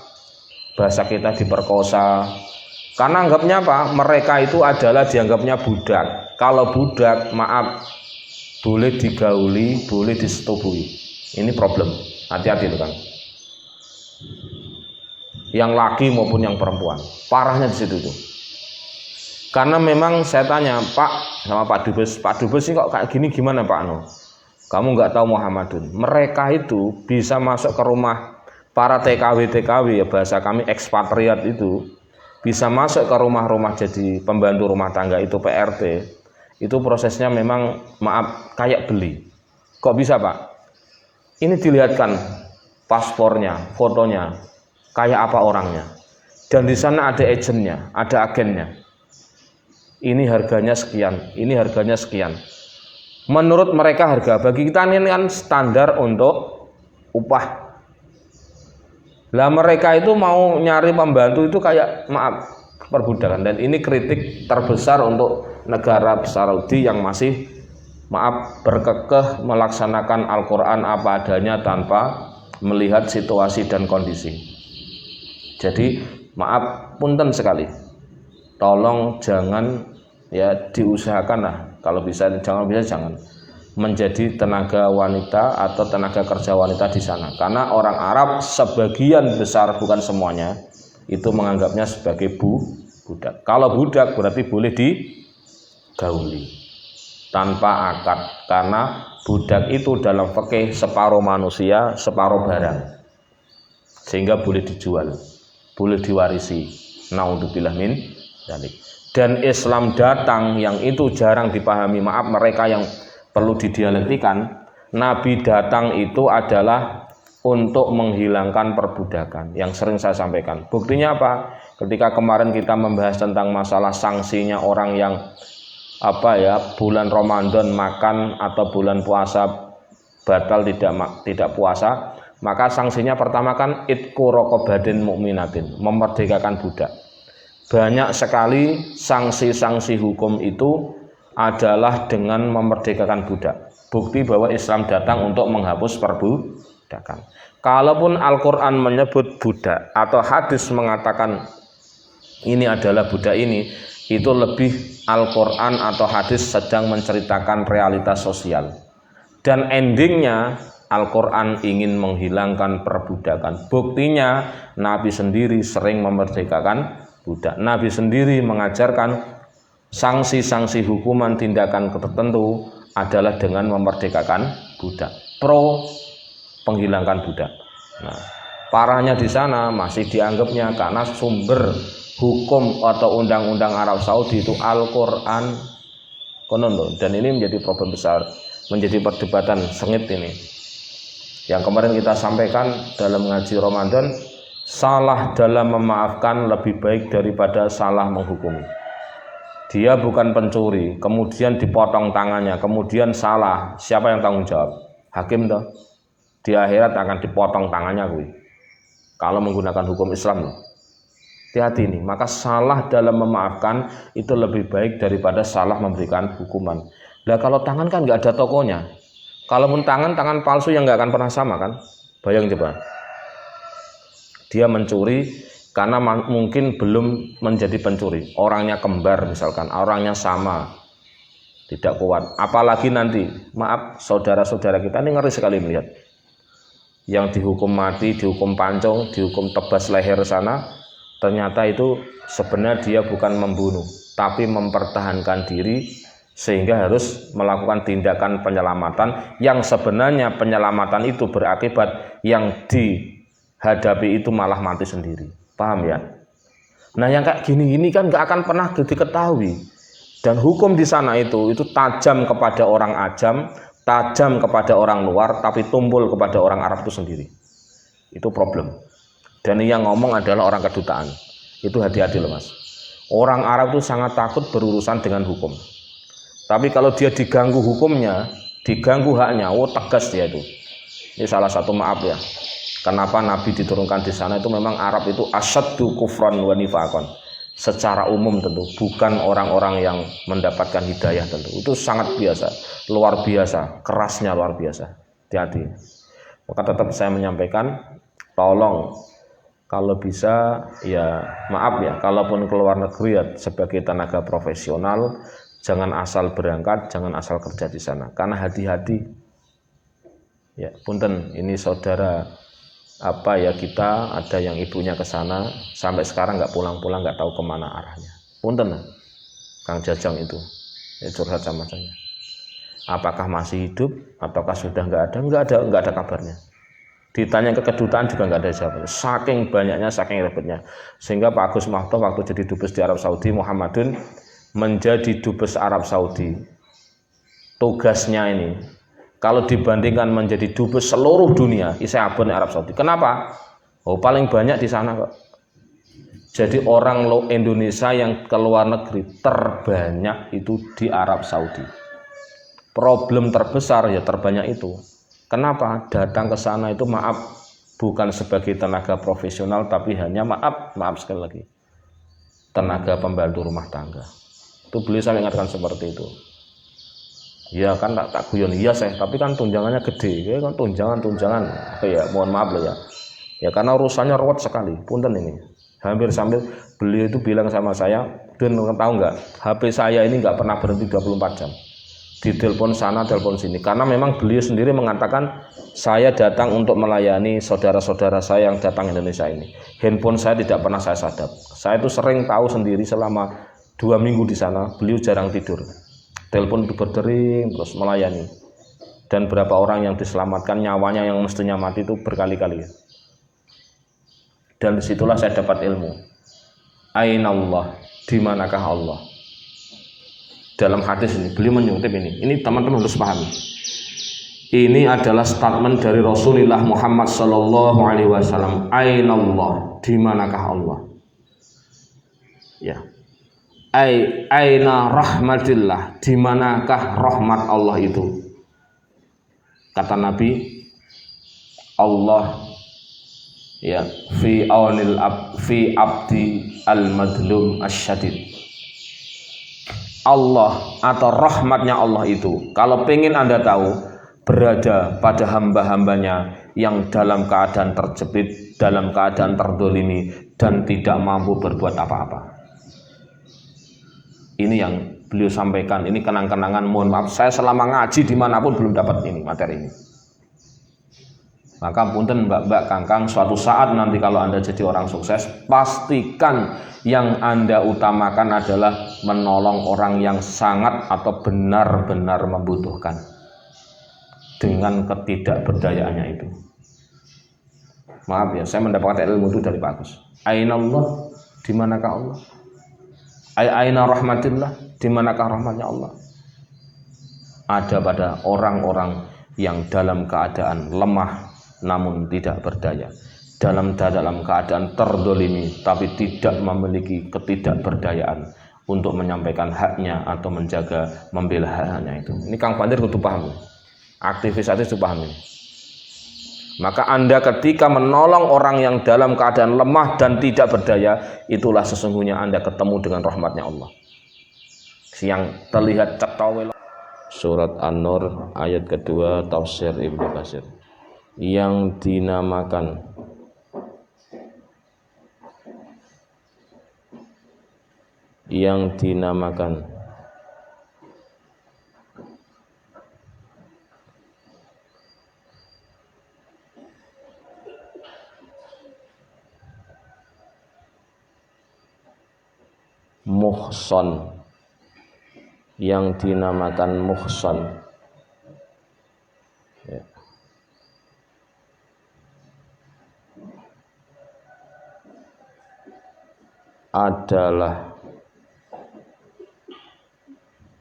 bahasa kita diperkosa. Karena anggapnya apa? Mereka itu adalah dianggapnya budak. Kalau budak, maaf, boleh digauli, boleh disetubui. Ini problem. Hati-hati itu kan. Yang laki maupun yang perempuan. Parahnya di situ tuh. Karena memang saya tanya, Pak, sama Pak Dubes sih kok kayak gini gimana Pak Anu? Kamu nggak tahu Muhammadun. Mereka itu bisa masuk ke rumah para TKW ya, bahasa kami ekspatriat itu. Bisa masuk ke rumah-rumah jadi pembantu rumah tangga itu PRT, itu prosesnya memang maaf kayak beli. Kok bisa Pak? Ini dilihatkan paspornya, fotonya, kayak apa orangnya, dan di sana ada agennya, ada agennya. Ini harganya sekian, ini harganya sekian. Menurut mereka harga, bagi kita ini kan standar untuk upah. Lah mereka itu mau nyari pembantu itu kayak maaf perbudakan, dan ini kritik terbesar untuk negara Saudi yang masih maaf berkekeh melaksanakan Al-Quran apa adanya tanpa melihat situasi dan kondisi. Jadi maaf punten sekali, tolong jangan ya diusahakan lah kalau bisa jangan menjadi tenaga wanita atau tenaga kerja wanita di sana, karena orang Arab sebagian besar, bukan semuanya, itu menganggapnya sebagai budak. Kalau budak berarti boleh digauli tanpa akad, karena budak itu dalam fikih separuh manusia separuh barang, sehingga boleh dijual, boleh diwarisi. Naudzubillah min dzalik. Dan Islam datang yang itu jarang dipahami, maaf mereka yang perlu didialektikan. Nabi datang itu adalah untuk menghilangkan perbudakan, yang sering saya sampaikan. Buktinya apa? Ketika kemarin kita membahas tentang masalah sanksinya orang yang bulan Ramadan makan atau bulan puasa batal tidak puasa, maka sanksinya pertama kan itqu raqabatin mukminatin, memerdekakan budak. Banyak sekali sanksi-sanksi hukum itu adalah dengan memerdekakan budak. Bukti bahwa Islam datang untuk menghapus perbudakan. Kalaupun Al-Quran menyebut budak atau hadis mengatakan ini adalah budak ini, itu lebih Al-Quran atau hadis sedang menceritakan realitas sosial. Dan endingnya Al-Quran ingin menghilangkan perbudakan. Buktinya Nabi sendiri sering memerdekakan budak. Nabi sendiri mengajarkan sanksi-sanksi hukuman tindakan tertentu adalah dengan memerdekakan budak. Pro penghilangkan budak. Nah, parahnya di sana masih dianggapnya karena sumber hukum atau undang-undang Arab Saudi itu Al-Quran. Dan ini menjadi problem besar, menjadi perdebatan sengit ini. Yang kemarin kita sampaikan dalam ngaji Ramadan, salah dalam memaafkan lebih baik daripada salah menghukumi. Dia bukan pencuri, kemudian dipotong tangannya, kemudian salah, siapa yang tanggung jawab? Hakim toh. Di akhirat akan dipotong tangannya gue. Kalau menggunakan hukum Islam loh. Hati-hati ini, maka salah dalam memaafkan itu lebih baik daripada salah memberikan hukuman. Nah kalau tangan kan nggak ada tokonya. Kalaupun tangan palsu yang nggak akan pernah sama kan? Bayang coba. Dia mencuri karena mungkin belum menjadi pencuri. Orangnya kembar misalkan, orangnya sama, tidak kuat. Apalagi nanti, maaf saudara-saudara kita ini ngeri sekali melihat. Yang dihukum mati, dihukum pancung, dihukum tebas leher sana, ternyata itu sebenarnya dia bukan membunuh, tapi mempertahankan diri. Sehingga harus melakukan tindakan penyelamatan yang sebenarnya penyelamatan itu berakibat yang dihadapi itu malah mati sendiri. Paham ya? Nah yang kayak gini-gini kan gak akan pernah diketahui. Dan hukum di sana itu tajam kepada orang ajam, tajam kepada orang luar, tapi tumpul kepada orang Arab itu sendiri. Itu problem. Dan yang ngomong adalah orang kedutaan. Itu hati-hati loh mas. Orang Arab itu sangat takut berurusan dengan hukum. Tapi kalau dia diganggu hukumnya, diganggu haknya, tegas dia itu. Ini salah satu maaf ya. Kenapa Nabi diturunkan di sana itu memang Arab itu asyaddu kufran wa nifaqan. Secara umum tentu, bukan orang-orang yang mendapatkan hidayah tentu. Itu sangat biasa, luar biasa, kerasnya luar biasa. Hati-hati. Maka tetap saya menyampaikan, tolong kalau bisa ya maaf ya, kalaupun keluar negeri ya sebagai tenaga profesional, jangan asal berangkat, jangan asal kerja di sana. Karena hati-hati. Ya, punten, ini saudara kita ada yang ibunya ke sana sampai sekarang nggak pulang-pulang, nggak tahu kemana arahnya. Punten, Kang Jajang itu, ya, curhat sama saya. Apakah masih hidup, ataukah sudah nggak ada? Nggak ada kabarnya. Ditanya ke kedutaan juga nggak ada jawabannya. Saking banyaknya, saking ribetnya. Sehingga Pak Agus Mahto waktu jadi dubes di Arab Saudi, Muhammadun menjadi dubes Arab Saudi, tugasnya ini kalau dibandingkan menjadi dubes seluruh dunia, saya abon Arab Saudi. Kenapa? Paling banyak di sana kok. Jadi orang Indonesia yang ke luar negeri terbanyak itu di Arab Saudi. Problem terbesar ya terbanyak itu. Kenapa? Datang ke sana itu maaf bukan sebagai tenaga profesional, tapi hanya maaf sekali lagi, tenaga pembantu rumah tangga. Itu beliau saya ingatkan seperti itu. Ya kan tak guyon iya saya, tapi kan tunjangannya gede, ya kan tunjangan. Ya mohon maaf loh ya. Ya karena urusannya ruwet sekali. Punten ini. Hampir sambil beliau itu bilang sama saya, "Dan tahu nggak, HP saya ini nggak pernah berhenti 24 jam. Ditelepon sana, telepon sini." Karena memang beliau sendiri mengatakan, "Saya datang untuk melayani saudara-saudara saya yang datang Indonesia ini. Handphone saya tidak pernah saya sadap." Saya itu sering tahu sendiri selama 2 minggu di sana, beliau jarang tidur. Telepon itu berdering terus melayani. Dan berapa orang yang diselamatkan, nyawanya yang mestinya mati itu berkali-kali. Dan disitulah saya dapat ilmu. Aina Allah, di manakah Allah? Dalam hadis ini, beliau menyungkip ini. Ini teman-teman harus pahami. Ini adalah statement dari Rasulullah Muhammad Sallallahu Alaihi Wasallam. Aina Allah, di manakah Allah? Ya. Aina rahmatillah, di manakah rahmat Allah itu? Kata Nabi, Allah ya fi abdi al madlum asyadid. Allah atau rahmatnya Allah itu, kalau pengen Anda tahu, berada pada hamba-hambanya yang dalam keadaan terjepit, dalam keadaan terdolimi, dan tidak mampu berbuat apa-apa. Ini yang beliau sampaikan, ini kenang-kenangan. Mohon maaf, saya selama ngaji dimanapun belum dapat ini materi ini. Maka punten mbak-mbak kangkang, suatu saat nanti kalau Anda jadi orang sukses, pastikan yang Anda utamakan adalah menolong orang yang sangat atau benar-benar membutuhkan dengan ketidakberdayaannya itu. Maaf ya, saya mendapatkan ilmu itu dari Pak Agus. Aina Allah, di manakah Allah? Aina rahmatillah, di manakah rahmatnya Allah? Ada pada orang-orang yang dalam keadaan lemah namun tidak berdaya, dalam keadaan terdolimi tapi tidak memiliki ketidakberdayaan untuk menyampaikan haknya atau menjaga membela haknya itu. Ini Kang Pandir kudu paham, aktivis itu paham ini. Maka Anda ketika menolong orang yang dalam keadaan lemah dan tidak berdaya, itulah sesungguhnya Anda ketemu dengan rahmatnya Allah yang terlihat cetawel. Surat An-Nur ayat kedua, tafsir Ibnu Katsir. Yang dinamakan muhsan, ya, adalah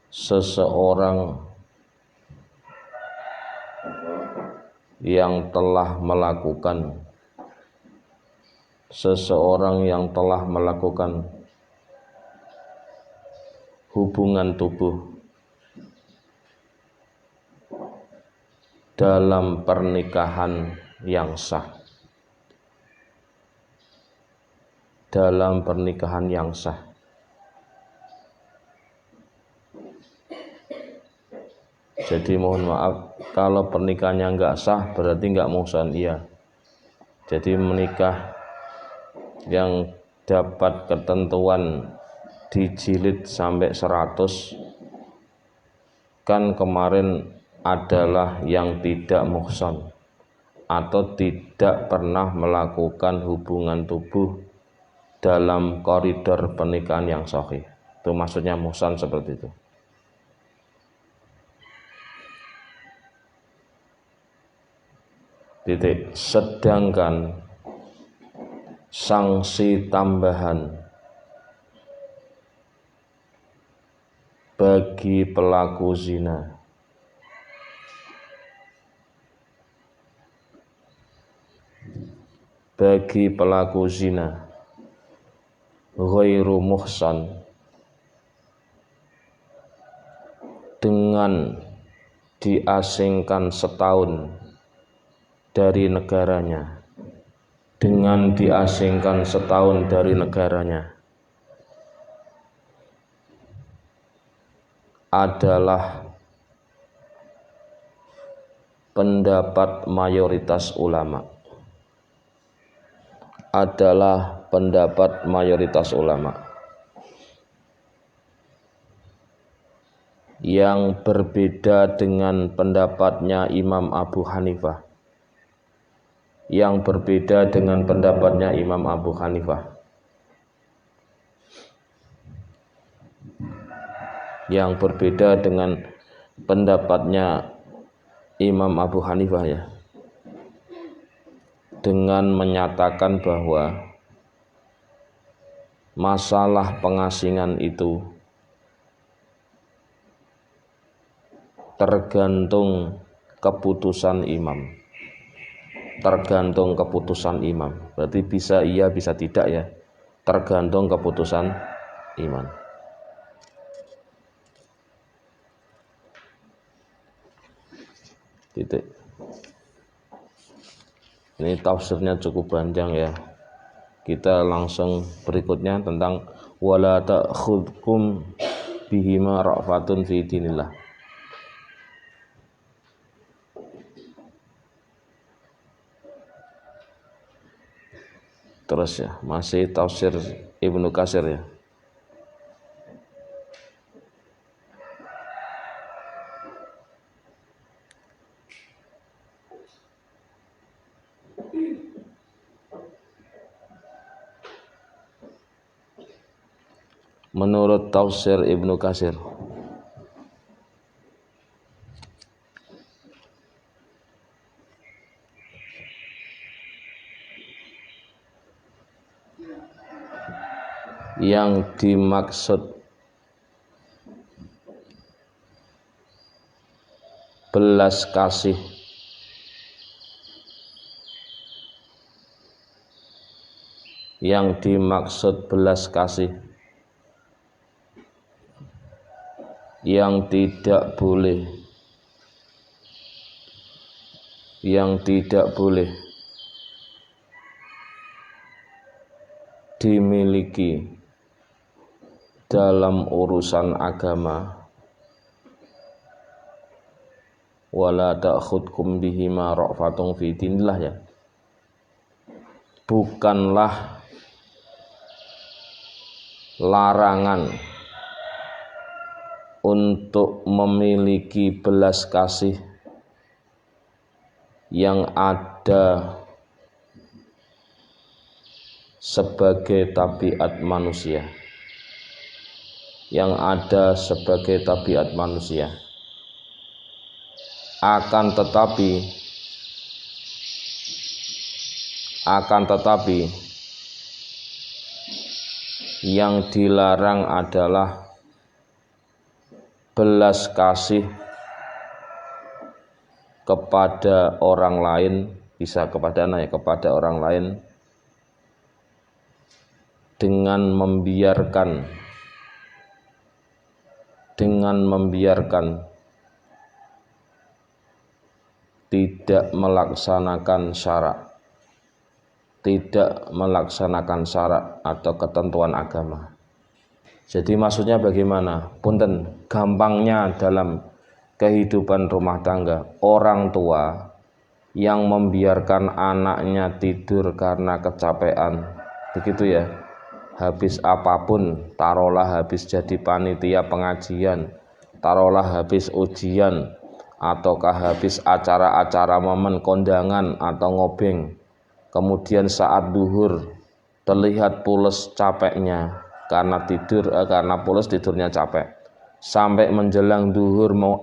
seseorang yang telah melakukan hubungan tubuh dalam pernikahan yang sah. Jadi mohon maaf, kalau pernikahannya nggak sah berarti nggak muhsan, iya. Jadi menikah yang dapat ketentuan dijilid sampai 100 kan kemarin adalah yang tidak muhsan atau tidak pernah melakukan hubungan tubuh dalam koridor pernikahan yang sahih. Itu maksudnya muhsan seperti itu. Sedangkan sanksi tambahan bagi pelaku zina ghairu muhsan, dengan diasingkan setahun dari negaranya, adalah pendapat mayoritas ulama. Yang berbeda dengan pendapatnya Imam Abu Hanifah. Yang berbeda dengan pendapatnya Imam Abu Hanifah ya. Dengan menyatakan bahwa masalah pengasingan itu tergantung keputusan imam. Berarti bisa iya bisa tidak ya. Tergantung keputusan imam. Titik. Ini tafsirnya cukup panjang ya. Kita langsung berikutnya tentang wala ta'khudkum bihima ra'fatun fi dinillah. Terus ya, masih tafsir Ibnu Katsir ya. Menurut tafsir Ibnu Katsir, yang dimaksud belas kasih yang tidak boleh dimiliki dalam urusan agama, wala ta'khudkum bihima ra'fatun fi dinillah ya, bukanlah larangan untuk memiliki belas kasih yang ada sebagai tabiat manusia, akan tetapi yang dilarang adalah belas kasih kepada orang lain, bisa kepada orang lain dengan membiarkan tidak melaksanakan syarat atau ketentuan agama. Jadi maksudnya bagaimana? Punten, gampangnya dalam kehidupan rumah tangga, orang tua yang membiarkan anaknya tidur karena kecapean, begitu ya, habis apapun, taruhlah habis jadi panitia pengajian, taruhlah habis ujian, ataukah habis acara-acara momen kondangan atau ngobeng, kemudian saat duhur terlihat pules capeknya karena pules tidurnya capek, sampai menjelang duhur mau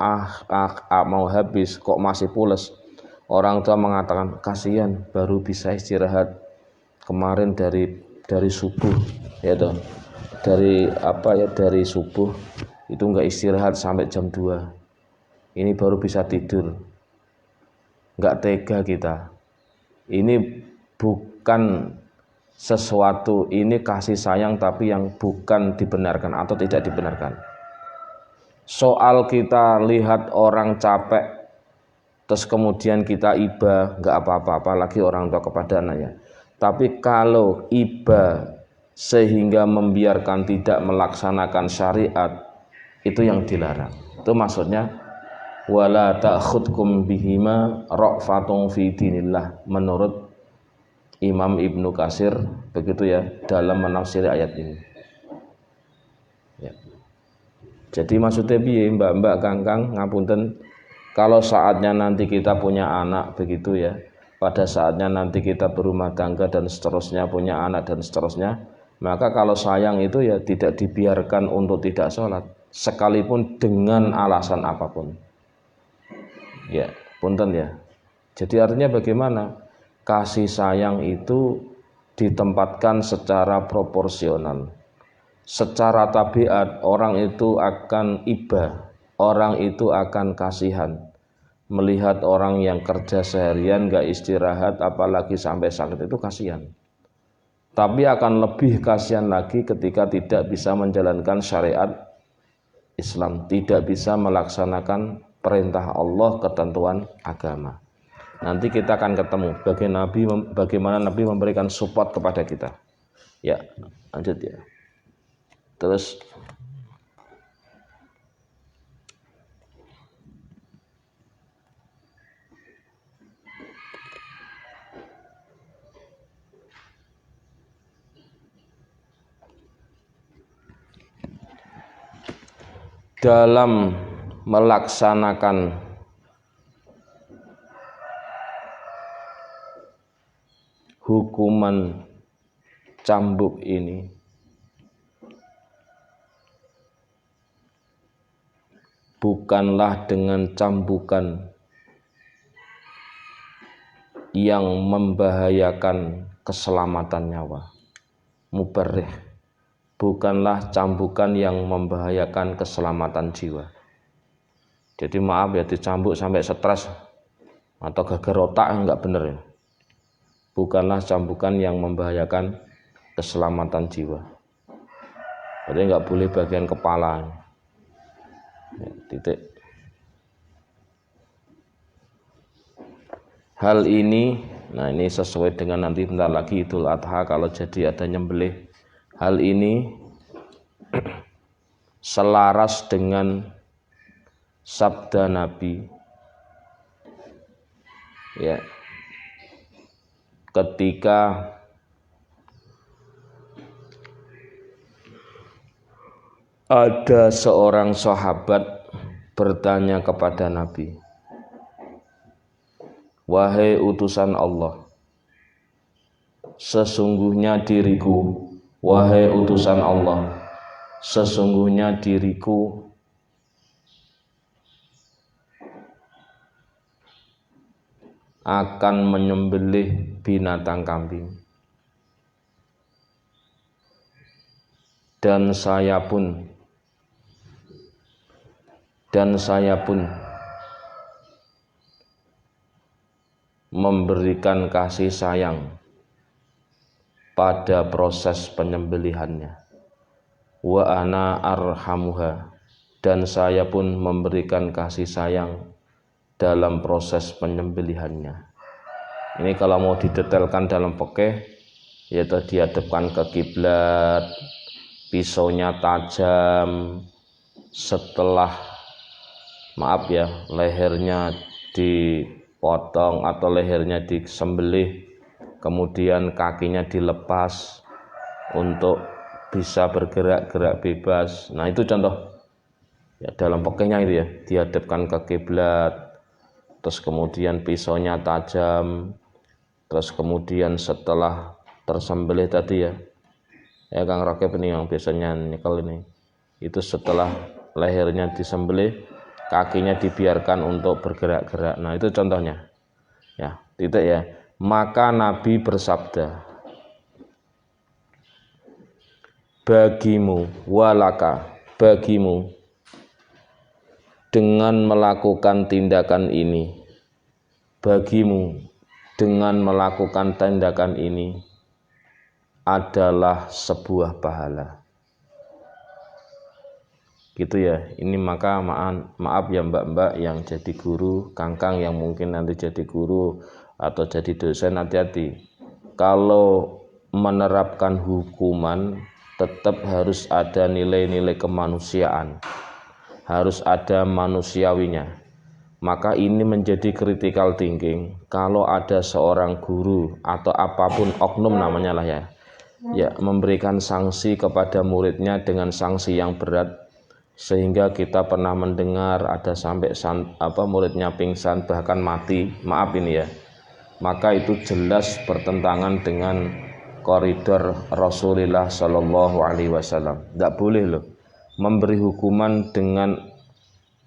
habis kok masih pules. Orang tua mengatakan kasihan, baru bisa istirahat kemarin dari subuh ya toh, dari subuh itu enggak istirahat sampai jam 2, ini baru bisa tidur. Enggak tega kita. Ini bukan sesuatu, ini kasih sayang tapi yang bukan dibenarkan atau tidak dibenarkan. Soal kita lihat orang capek terus kemudian kita iba, enggak apa-apa, apalagi orang tua kepada anaknya. Tapi kalau iba sehingga membiarkan tidak melaksanakan syariat, itu yang dilarang. Itu maksudnya wala ta'khudkum bihima ra'fatun fi dinillah, menurut Imam Ibnu Katsir, begitu ya, dalam menafsiri ayat ini ya. Jadi maksudnya piye, mbak-mbak, kangkang, ngapunten, kalau saatnya nanti kita punya anak, begitu ya, pada saatnya nanti kita berumah tangga dan seterusnya, punya anak dan seterusnya, maka kalau sayang itu ya tidak dibiarkan untuk tidak sholat, sekalipun dengan alasan apapun ya, punten ya. Jadi artinya bagaimana? Kasih sayang itu ditempatkan secara proporsional. Secara tabiat orang itu akan iba, orang itu akan kasihan. Melihat orang yang kerja seharian gak istirahat, apalagi sampai sakit, itu kasihan. Tapi akan lebih kasihan lagi ketika tidak bisa menjalankan syariat Islam, tidak bisa melaksanakan perintah Allah, ketentuan agama. Nanti kita akan ketemu bagaimana Nabi memberikan support kepada kita. Ya, lanjut ya. Terus dalam melaksanakan hukuman cambuk ini bukanlah dengan cambukan yang membahayakan keselamatan nyawa. Mubarrih, bukanlah cambukan yang membahayakan keselamatan jiwa. Jadi maaf ya, dicambuk sampai stres atau geger otak enggak benar ya. Bukanlah cambukan yang membahayakan keselamatan jiwa. Jadi enggak boleh bagian kepala. Ya, titik. Hal ini, nah ini sesuai dengan nanti bentar lagi Idul Adha kalau jadi ada nyembelih. Hal ini selaras dengan sabda Nabi, ya, ketika ada seorang sahabat bertanya kepada Nabi, "Wahai utusan Allah, sesungguhnya diriku, wahai utusan Allah, sesungguhnya diriku akan menyembelih binatang kambing, dan saya pun memberikan kasih sayang pada proses penyembelihannya. Wa ana arhamuha, dan saya pun memberikan kasih sayang dalam proses penyembelihannya." Ini kalau mau didetailkan dalam fikih, yaitu dihadapkan ke kiblat, pisaunya tajam, setelah lehernya dipotong atau lehernya disembelih, kemudian kakinya dilepas untuk bisa bergerak-gerak bebas. Nah itu contoh ya, dalam fikihnya itu ya, dihadapkan ke kiblat, terus kemudian pisaunya tajam, terus kemudian setelah tersembelih tadi ya Kang Rakib ini yang biasanya nyekel ini, itu setelah lehernya disembelih, kakinya dibiarkan untuk bergerak-gerak. Nah itu contohnya ya, titik ya. Maka Nabi bersabda, bagimu, walaka, bagimu, dengan melakukan tindakan ini, bagimu dengan melakukan tindakan ini adalah sebuah pahala. Gitu ya. Ini maka maaf ya mbak-mbak yang jadi guru, kangkang yang mungkin nanti jadi guru atau jadi dosen, hati-hati. Kalau menerapkan hukuman tetap harus ada nilai-nilai kemanusiaan, harus ada manusiawinya. Maka ini menjadi critical thinking. Kalau ada seorang guru atau apapun oknum namanya lah ya, memberikan sanksi kepada muridnya dengan sanksi yang berat, sehingga kita pernah mendengar ada sampai muridnya pingsan bahkan mati, maaf ini ya, maka itu jelas bertentangan dengan koridor Rasulullah Shallallahu Alaihi Wasallam. Tidak boleh loh memberi hukuman dengan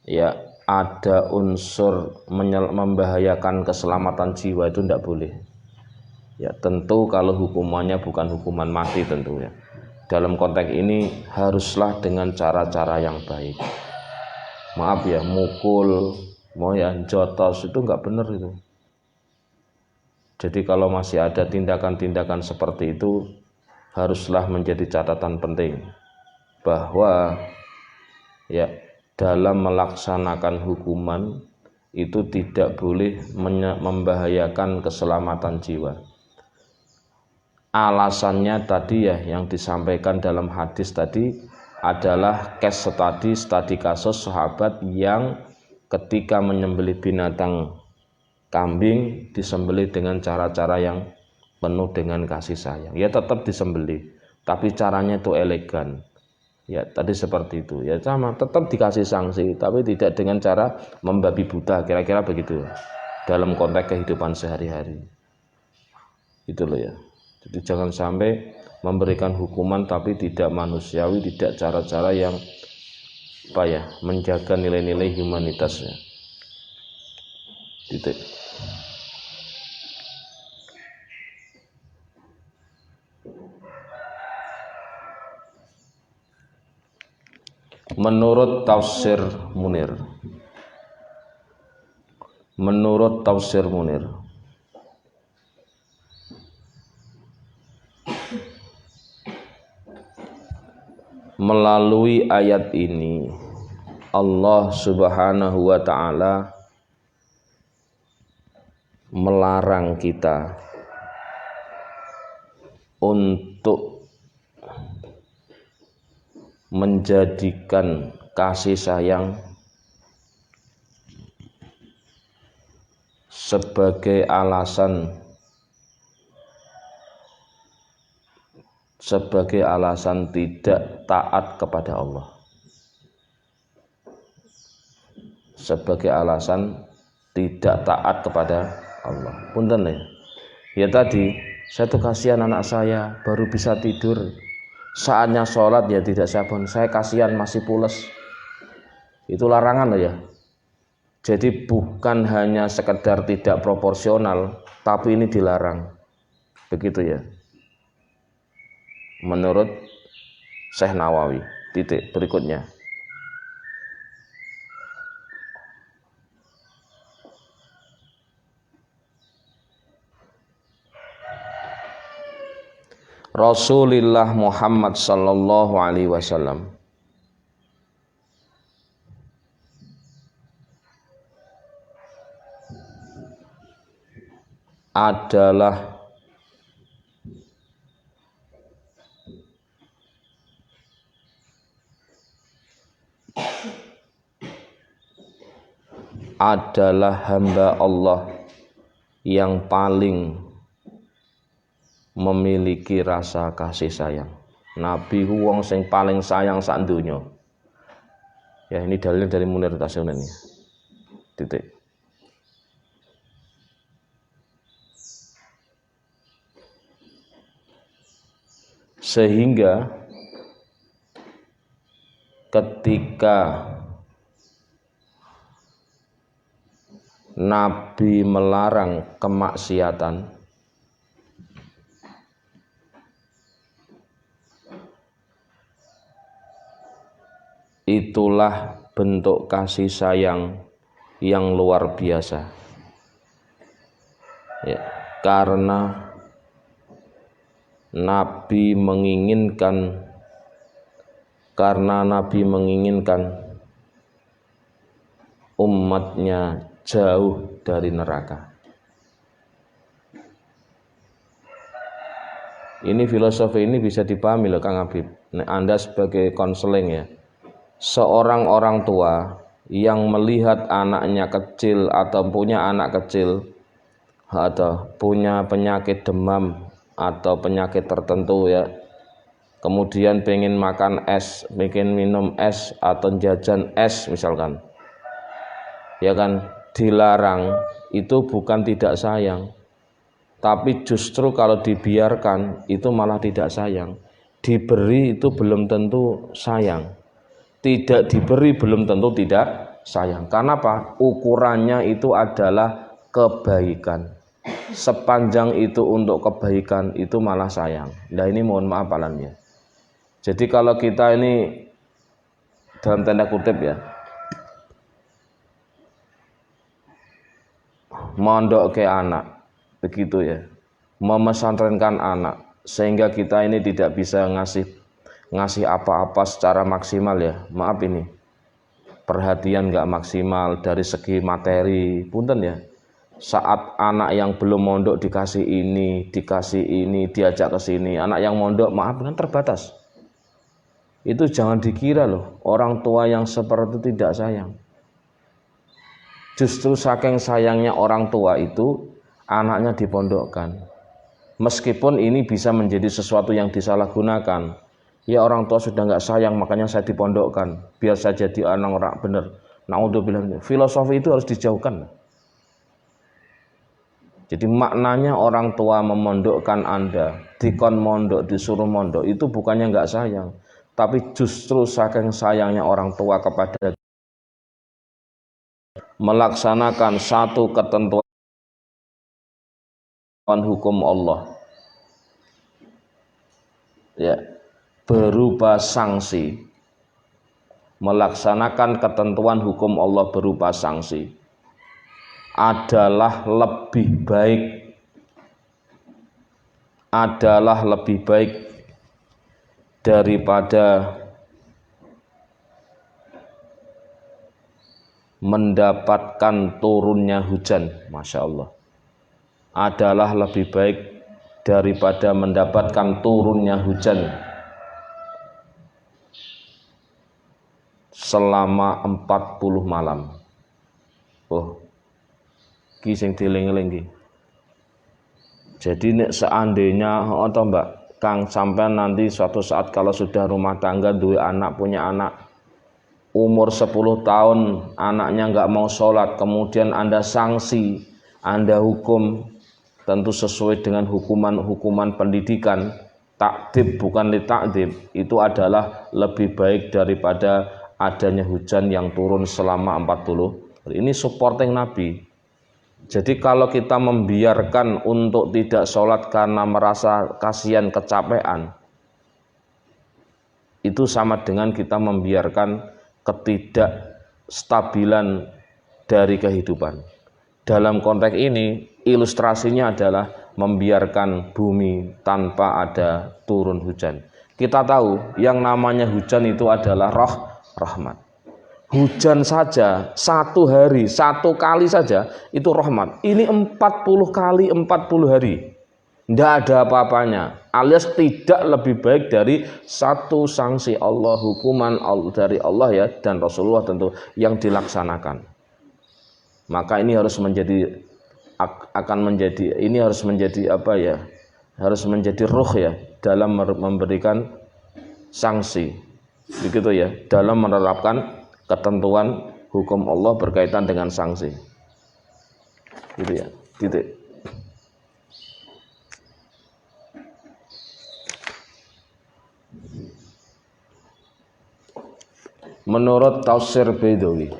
ya ada unsur membahayakan keselamatan jiwa, itu tidak boleh. Ya tentu kalau hukumannya bukan hukuman mati tentu ya. Dalam konteks ini haruslah dengan cara-cara yang baik. Maaf ya, mukul, mau ya jotos itu nggak benar itu. Jadi kalau masih ada tindakan-tindakan seperti itu, haruslah menjadi catatan penting bahwa ya dalam melaksanakan hukuman itu tidak boleh membahayakan keselamatan jiwa. Alasannya tadi ya yang disampaikan dalam hadis tadi adalah case studi kasus sahabat yang ketika menyembelih binatang kambing disembelih dengan cara-cara yang penuh dengan kasih sayang. Ya tetap disembelih, tapi caranya itu elegan. Ya tadi seperti itu. Ya sama, tetap dikasih sanksi, tapi tidak dengan cara membabi buta, kira-kira begitu. Dalam konteks kehidupan sehari-hari. Itu loh ya. Jadi jangan sampai memberikan hukuman tapi tidak manusiawi, tidak cara-cara yang menjaga nilai-nilai humanitasnya. Titik. Menurut tafsir Munir, melalui ayat ini Allah Subhanahu wa ta'ala melarang kita untuk menjadikan kasih sayang sebagai alasan tidak taat kepada Allah. Sebagai alasan tidak taat kepada Allah. Punten ya. Ya tadi, saya tuh kasihan anak saya baru bisa tidur. Saatnya sholat ya tidak sabar, saya kasihan masih pules. Itu larangan loh ya. Jadi bukan hanya sekedar tidak proporsional, tapi ini dilarang. Begitu ya. Menurut Syekh Nawawi. Titik berikutnya. Rasulullah Muhammad sallallahu alaihi wasallam adalah hamba Allah yang paling memiliki rasa kasih sayang. Nabi wong sing paling sayang sak donya. Ya ini dalil dari Munir Tasawun ini. Titik. Sehingga ketika Nabi melarang kemaksiatan, itulah bentuk kasih sayang yang luar biasa. Ya, karena Nabi menginginkan umatnya jauh dari neraka. Ini filosofi ini bisa dipahami loh Kang Habib. Anda sebagai konseling ya. Seorang orang tua yang melihat anaknya kecil atau punya anak kecil atau punya penyakit demam atau penyakit tertentu ya, kemudian pengen makan es, pengen minum es atau jajan es misalkan, ya kan, dilarang, itu bukan tidak sayang, tapi justru kalau dibiarkan itu malah tidak sayang. Diberi itu belum tentu sayang, tidak diberi belum tentu tidak sayang. Karena apa? Ukurannya itu adalah kebaikan. Sepanjang itu untuk kebaikan itu malah sayang. Nah ini mohon maaf alamnya. Jadi kalau kita ini dalam tanda kutip ya, mondok ke anak, begitu ya, memesantrenkan anak, sehingga kita ini tidak bisa ngasih apa-apa secara maksimal ya. Maaf ini, perhatian nggak maksimal dari segi materi, punten ya. Saat anak yang belum mondok dikasih ini, diajak ke sini, anak yang mondok maaf kan terbatas. Itu jangan dikira loh, orang tua yang seperti itu tidak sayang. Justru saking sayangnya orang tua itu, anaknya dipondokkan. Meskipun ini bisa menjadi sesuatu yang disalahgunakan. Ya orang tua sudah nggak sayang, makanya saya dipondokkan, biar saya jadi anak orang benar. Naudzubillah, filosofi itu harus dijauhkan. Jadi maknanya orang tua memondokkan Anda, dikon mondok, disuruh mondok, itu bukannya nggak sayang, tapi justru saking sayangnya orang tua kepada melaksanakan satu ketentuan hukum Allah, ya, berupa sanksi, melaksanakan ketentuan hukum Allah berupa sanksi adalah lebih baik daripada mendapatkan turunnya hujan. Masya Allah, adalah lebih baik daripada mendapatkan turunnya hujan selama 40 malam. Oh, ki sing dieling-eling ki. Jadi nek seandainya atau Mbak Kang sampean nanti suatu saat kalau sudah rumah tangga, duwe anak, punya anak umur 10 tahun, anaknya nggak mau sholat, kemudian Anda sanksi, Anda hukum, tentu sesuai dengan hukuman pendidikan, takdib bukan litakdib, itu adalah lebih baik daripada adanya hujan yang turun selama 40 hari. Ini supporting Nabi. Jadi kalau kita membiarkan untuk tidak sholat karena merasa kasihan, kecapean, itu sama dengan kita membiarkan ketidakstabilan dari kehidupan. Dalam konteks ini, ilustrasinya adalah membiarkan bumi tanpa ada turun hujan. Kita tahu yang namanya hujan itu adalah rahmat. Hujan saja satu hari, satu kali saja itu rahmat. Ini 40 kali 40 hari, tidak ada apa-apanya, alias tidak lebih baik dari satu sanksi Allah, hukuman dari Allah ya, dan Rasulullah tentu yang dilaksanakan. Maka ini harus menjadi apa ya, harus menjadi ruh ya dalam memberikan sanksi, begitu ya, dalam menerapkan ketentuan hukum Allah berkaitan dengan sanksi, gitu ya, titik. Menurut tafsir Baidawi,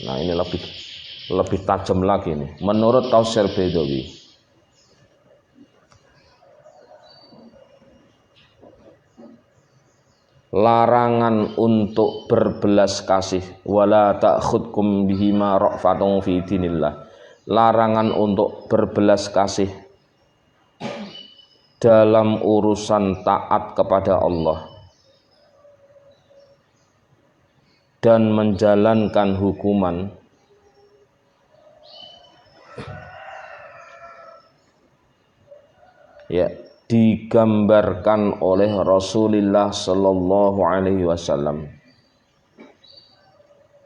nah ini lebih tajam lagi nih. Menurut tafsir Baidawi, larangan untuk berbelas kasih, wala ta'khudkum bihima ra'fatun fi dinillah, larangan untuk berbelas kasih dalam urusan taat kepada Allah dan menjalankan hukuman ya, digambarkan oleh Rasulullah Sallallahu Alaihi Wasallam,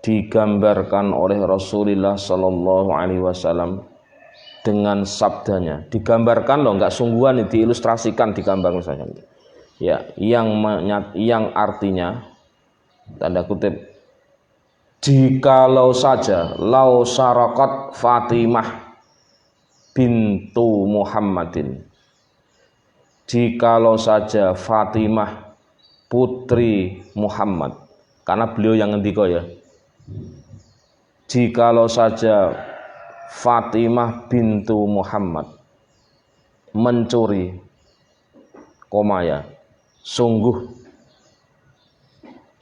digambarkan oleh Rasulullah Sallallahu Alaihi Wasallam dengan sabdanya. Digambarkan loh, nggak sungguhan, diilustrasikan, digambarkan saja. Ya, yang artinya tanda kutip, jikalau saja lau syarakat Fatimah bintu Muhammadin, jikalau saja Fatimah putri Muhammad, karena beliau yang ngendika ya, jikalau saja Fatimah bintu Muhammad mencuri, komaya, sungguh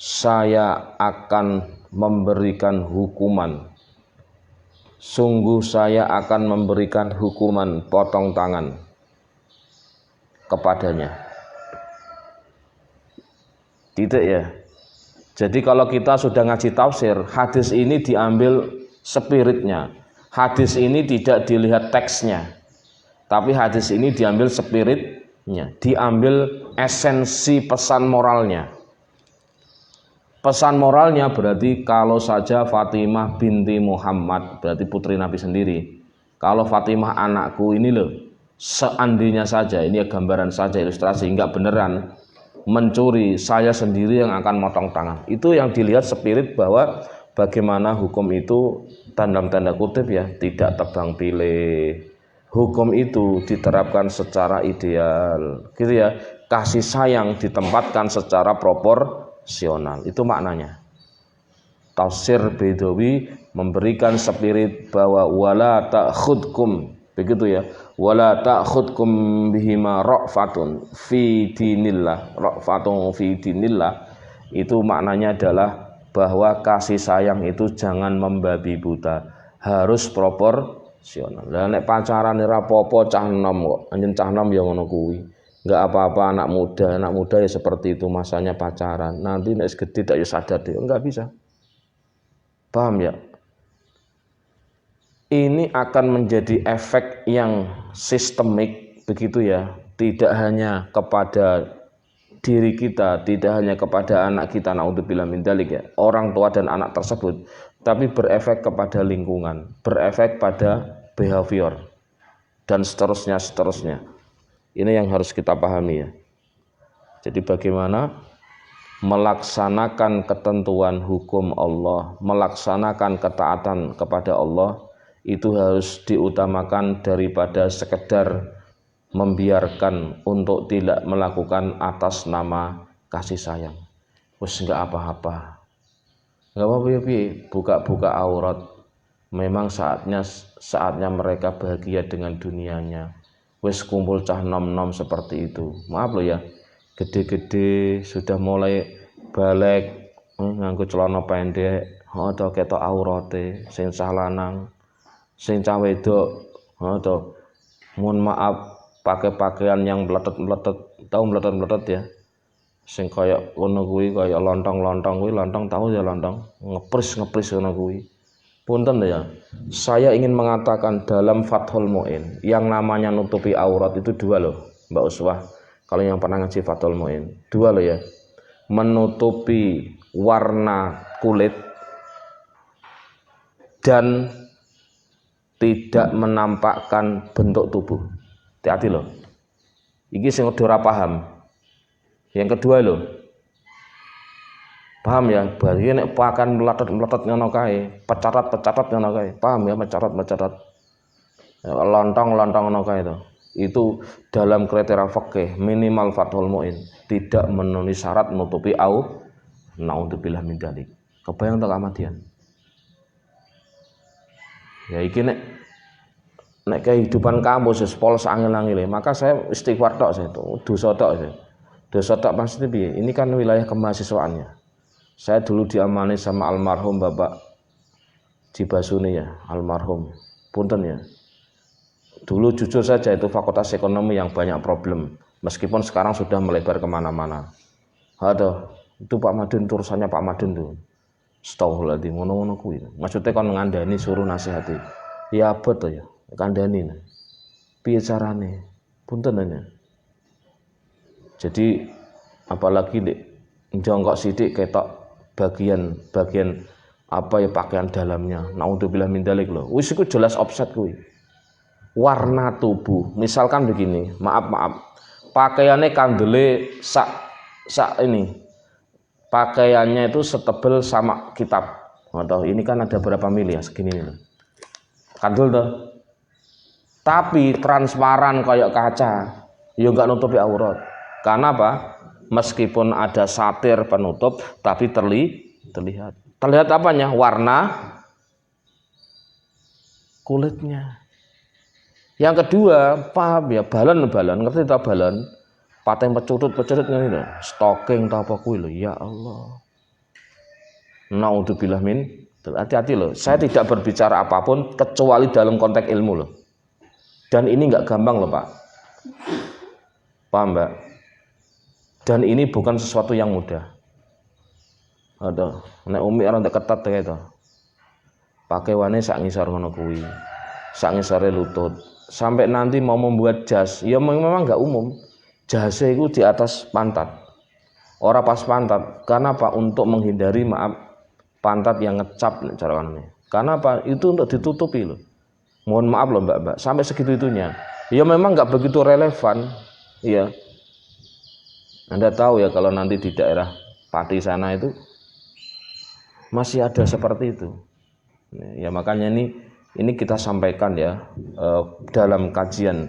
saya akan memberikan hukuman, sungguh saya akan memberikan hukuman potong tangan kepadanya. Titik ya. Jadi kalau kita sudah ngaji tafsir, hadis ini diambil spiritnya. Hadis ini tidak dilihat teksnya. Tapi hadis ini diambil spiritnya, diambil esensi pesan moralnya. Pesan moralnya berarti kalau saja Fatimah binti Muhammad, berarti putri Nabi sendiri. Kalau Fatimah anakku ini loh, seandainya saja, ini ya gambaran saja, ilustrasi, enggak beneran mencuri, saya sendiri yang akan motong tangan. Itu yang dilihat spirit bahwa bagaimana hukum itu dalam tanda kutip ya tidak tebang pilih. Hukum itu diterapkan secara ideal, gitu ya. Kasih sayang ditempatkan secara proporsional. Itu maknanya. Tafsir Bedawi memberikan spirit bahwa wala ta'khudkum, begitu ya, wala ta'khudkum bihima ra'fatun fi dinillah. Ra'fatun fi dinillah itu maknanya adalah bahwa kasih sayang itu jangan membabi buta, harus proporsional. Lah nek pacaran ora apa-apa cah enom kok, anjen cah enom ya ngono kuwi. Enggak apa-apa anak muda ya seperti itu masanya pacaran. Nanti nek gede tak ya sadar deh, enggak bisa. Paham ya? Ini akan menjadi efek yang sistemik begitu ya, tidak hanya kepada diri kita, tidak hanya kepada anak kita, naudzubillah min dzalik ya, orang tua dan anak tersebut, tapi berefek kepada lingkungan, berefek pada behavior dan seterusnya. Ini yang harus kita pahami ya. Jadi bagaimana melaksanakan ketentuan hukum Allah, melaksanakan ketaatan kepada Allah itu harus diutamakan daripada sekedar membiarkan untuk tidak melakukan atas nama kasih sayang. Wes enggak apa-apa. Enggak apa-apa ya, buka-buka aurat. Memang saatnya mereka bahagia dengan dunianya. Wes kumpul cah nom-nom seperti itu. Maaf loh ya. Gede-gede sudah mulai balik nganggo celana pendek, atau ketok aurate, sing cah lanang, sing cah wedok, atau mohon maaf pakai pakaian yang meletet-meletet, tahu meletet-meletet ya, sing kayak ngono kuwi, kayak lontong-lontong kuwi, lontong tahu ya lontong, ngepris ngono kuwi. Punten ya, saya ingin mengatakan dalam Fathul Mu'in yang namanya nutupi aurat itu dua loh, Mbak Uswah. Kalau yang pernah ngaji Fathul Mu'in, dua loh ya, menutupi warna kulit dan tidak menampakkan bentuk tubuh. Hati-hati loh. Iki sing ora paham. Yang kedua loh. Paham ya? Bari nek pakan meletet-meletet ngono kae, pecarat ngono kae. Paham ya, pecarat. Lontong ngono kae to. Itu dalam kriteria fikih minimal Fathul Mu'in tidak memenuhi syarat nutupi naudzubillah min dzalik. Kebayang to kamadian. Ya iki nek kehidupan kampus wis polos angel-angele, maka saya istighfar tok saya itu, dosa tok pasti piye? Ini kan wilayah kemahasiswaannya. Saya dulu diamani sama almarhum Bapak Jibasuni ya, almarhum. Punten ya. Dulu jujur saja itu fakultas ekonomi yang banyak problem, meskipun sekarang sudah melebar kemana-mana. Aduh, itu Pak Madun, urusannya Pak Madun tuh. Astagfirullahaladzim, ngono-ngono kuwi. Maksudnya kan ngandani suruh nasihati. Ya abot to ya, kandhani. Piye carane? Punten ya. Jadi apalagi nek njongkok sithik ketok bagian apa ya pakaian dalamnya. Naudzubillah min dzalik lho. Wis iku jelas offset kuwi. Warna tubuh, misalkan begini, maaf, pakaiannya kandele sak ini, pakaiannya itu setebel sama kitab, atau ini kan ada berapa mili ya, segini nih, kandel tuh, tapi transparan kayak kaca, ya nggak nutupi aurat, karena apa? Meskipun ada satir penutup, tapi terlihat apanya? Warna kulitnya. Yang kedua, paham ya, balon, ngerti tak balon? Pateng pecurut ngene lho, stocking ta apa kuwi lho, ya Allah. Naudzubillah min, hati-hati loh. Saya tidak berbicara apapun kecuali dalam konteks ilmu loh. Dan ini enggak gampang loh, Pak. Paham, Mbak? Dan ini bukan sesuatu yang mudah. Ada, nek umi orang tak ketat kayak itu. Pakai wane sak ngisor ngono kuwi. Sak ngisore lutut. Sampai nanti mau membuat jas, ya memang enggak umum. Jasnya itu di atas pantat. Ora pas pantat. Karena apa? Untuk menghindari pantat yang ngecap cara ini. Karena apa? Itu untuk ditutupi loh. Mohon maaf loh Mbak, sampai segitu itunya. Ya memang nggak begitu relevan, ya. Anda tahu ya kalau nanti di daerah Pati sana itu masih ada seperti itu. Ya makanya ini kita sampaikan ya dalam kajian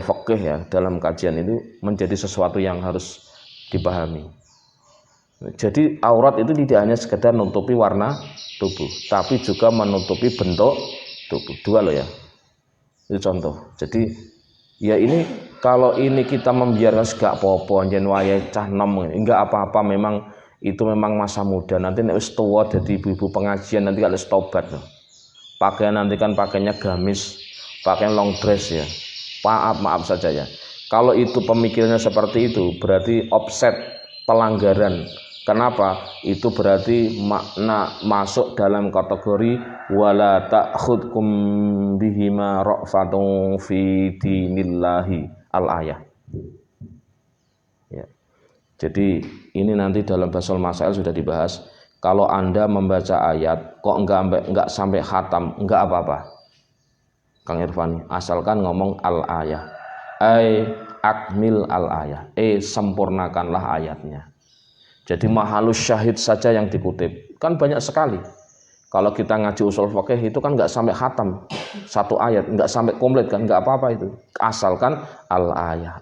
fikih ya, dalam kajian itu menjadi sesuatu yang harus dipahami. Jadi aurat itu tidak hanya sekedar menutupi warna tubuh, tapi juga menutupi bentuk tubuh. Dua loh ya. Itu contoh. Jadi ya ini kalau ini kita membiarkan segak popo njen wayahe cah nom enggak apa-apa, memang itu memang masa muda. Nanti nek wis tuwa dadi ibu-ibu pengajian nanti kalau tobat loh. Pakaian nanti kan pakainya gamis, pakaian long dress ya. Maaf saja ya. Kalau itu pemikirannya seperti itu berarti offset pelanggaran. Kenapa? Itu berarti makna masuk dalam kategori wala ta'khudkum bihima ra'fatun fi dinillahi al-ayah. Ya. Jadi ini nanti dalam Basul Masail sudah dibahas. Kalau Anda membaca ayat kok enggak sampai khatam, enggak apa-apa. Kang Irfani, asalkan ngomong al-ayah. Akmil al-ayah. Sempurnakanlah ayatnya. Jadi mahalus syahid saja yang dikutip. Kan banyak sekali. Kalau kita ngaji usul fikih itu kan enggak sampai khatam satu ayat, enggak sampai komplit kan, enggak apa-apa itu. Asalkan al-ayah.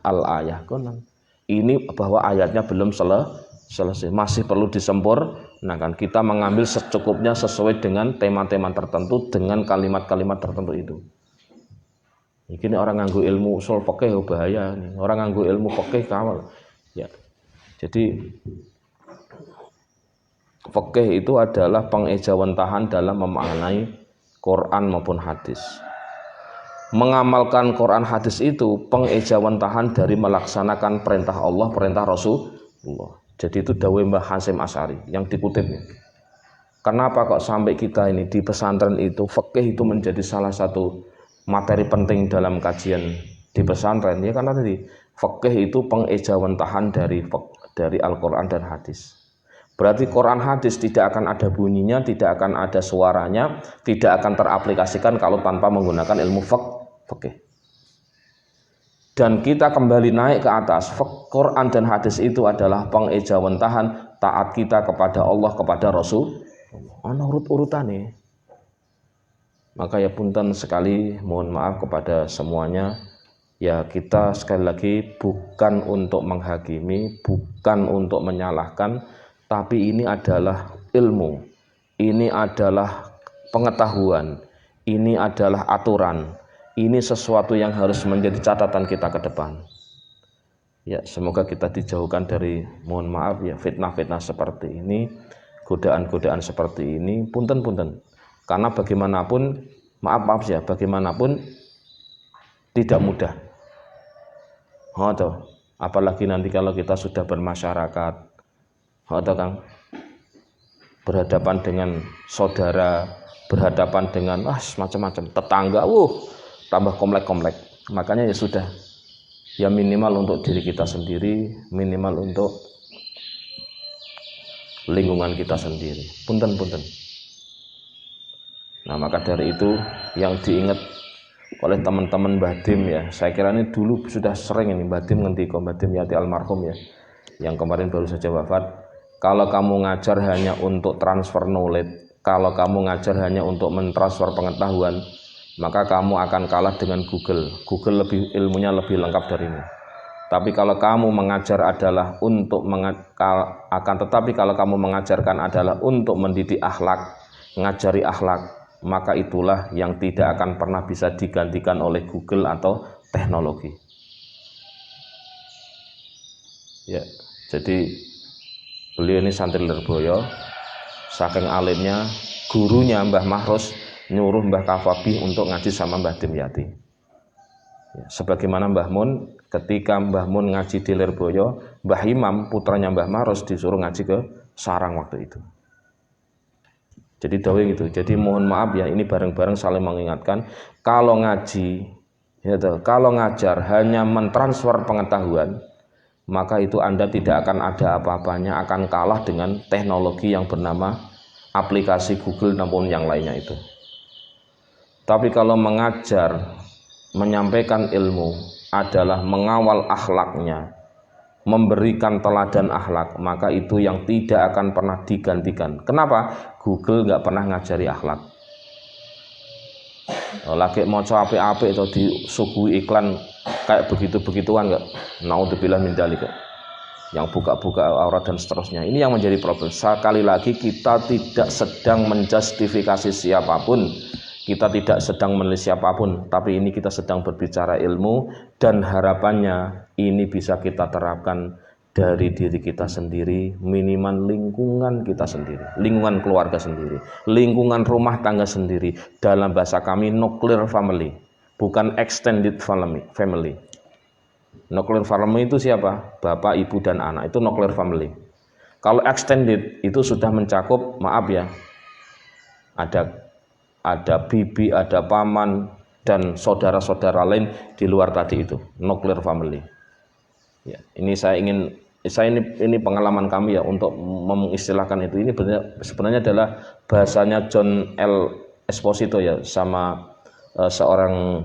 Ini bahwa ayatnya belum selesai, masih perlu disempurnakan. Kita mengambil secukupnya sesuai dengan tema-tema tertentu, dengan kalimat-kalimat tertentu itu. Ini orang nganggo ilmu usul fikih bahaya nih. Orang nganggo ilmu fikih kawal. Ya. Jadi fikih itu adalah pengejawentahan dalam memaknai Quran maupun hadis. Mengamalkan Quran hadis itu pengejawentahan dari melaksanakan perintah Allah, perintah Rasulullah. Jadi itu dawuh Mbah Hasyim Asy'ari yang dikutipnya. Kenapa kok sampai kita ini di pesantren itu fikih itu menjadi salah satu materi penting dalam kajian di pesantren? Ya karena tadi fikih itu pengejawentahan dari Al-Qur'an dan hadis. Berarti Quran hadis tidak akan ada bunyinya, tidak akan ada suaranya, tidak akan teraplikasikan kalau tanpa menggunakan ilmu fikih. Dan kita kembali naik ke atas, Quran dan hadis itu adalah pengejawentahan taat kita kepada Allah, kepada Rasul. Ana urut-urutane. Maka ya punten sekali, mohon maaf kepada semuanya. Ya kita sekali lagi bukan untuk menghakimi, bukan untuk menyalahkan, tapi ini adalah ilmu, ini adalah pengetahuan, ini adalah aturan, ini sesuatu yang harus menjadi catatan kita ke depan. Ya, semoga kita dijauhkan dari, mohon maaf ya, fitnah-fitnah seperti ini, godaan-godaan seperti ini, punten-punten. Karena bagaimanapun, maaf ya, bagaimanapun tidak mudah. Apalagi nanti kalau kita sudah bermasyarakat, Kang, berhadapan dengan saudara, berhadapan dengan macam-macam tetangga, tambah komplek. Makanya ya sudah, ya minimal untuk diri kita sendiri, minimal untuk lingkungan kita sendiri. Punten. Nah maka dari itu yang diingat oleh teman-teman Mbah Dim ya, saya kira ini dulu sudah sering ini Mbah Dim Mbah Dim Yati almarhum ya, yang kemarin baru saja wafat. Kalau kamu ngajar hanya untuk transfer knowledge, kalau kamu ngajar hanya untuk mentransfer pengetahuan, maka kamu akan kalah dengan Google. Google ilmunya lebih lengkap darimu. Tapi kalau kamu mengajar adalah untuk kalau kamu mengajarkan adalah untuk mendidik akhlak, ngajari akhlak, maka itulah yang tidak akan pernah bisa digantikan oleh Google atau teknologi. Ya, jadi beliau ini santri Lirboyo, saking alimnya, gurunya Mbah Mahros nyuruh Mbah Kafabi untuk ngaji sama Mbah Dim Yati. Ya, sebagaimana Mbah Mun, ketika Mbah Mun ngaji di Lirboyo, Mbah Imam putranya Mbah Maros disuruh ngaji ke Sarang waktu itu. Jadi dawe gitu. Jadi mohon maaf ya, ini bareng-bareng saling mengingatkan, kalau ngaji, ya toh, kalau ngajar hanya mentransfer pengetahuan, maka itu Anda tidak akan ada apa-apanya, akan kalah dengan teknologi yang bernama aplikasi Google maupun yang lainnya itu. Tapi kalau mengajar, menyampaikan ilmu adalah mengawal akhlaknya, memberikan teladan akhlak, maka itu yang tidak akan pernah digantikan. Kenapa? Google nggak pernah ngajari akhlak. Lagi mau apik-apik atau disuguhi iklan kayak begitu-begituan nggak? Naudzubillah min dzalik. Yang buka-buka aurat dan seterusnya. Ini yang menjadi problem. Sekali lagi kita tidak sedang menjustifikasi siapapun. Kita tidak sedang menilai siapapun, tapi ini kita sedang berbicara ilmu dan harapannya ini bisa kita terapkan dari diri kita sendiri, minimal lingkungan kita sendiri, lingkungan keluarga sendiri, lingkungan rumah tangga sendiri. Dalam bahasa kami nuclear family, bukan extended family. Nuclear family itu siapa? Bapak, ibu, dan anak, itu nuclear family. Kalau extended itu sudah mencakup, maaf ya, ada bibi, ada paman, dan saudara-saudara lain di luar tadi itu, nuclear family. Ya, ini ini pengalaman kami ya untuk mengistilahkan itu. Ini sebenarnya adalah bahasanya John L. Esposito ya, sama seorang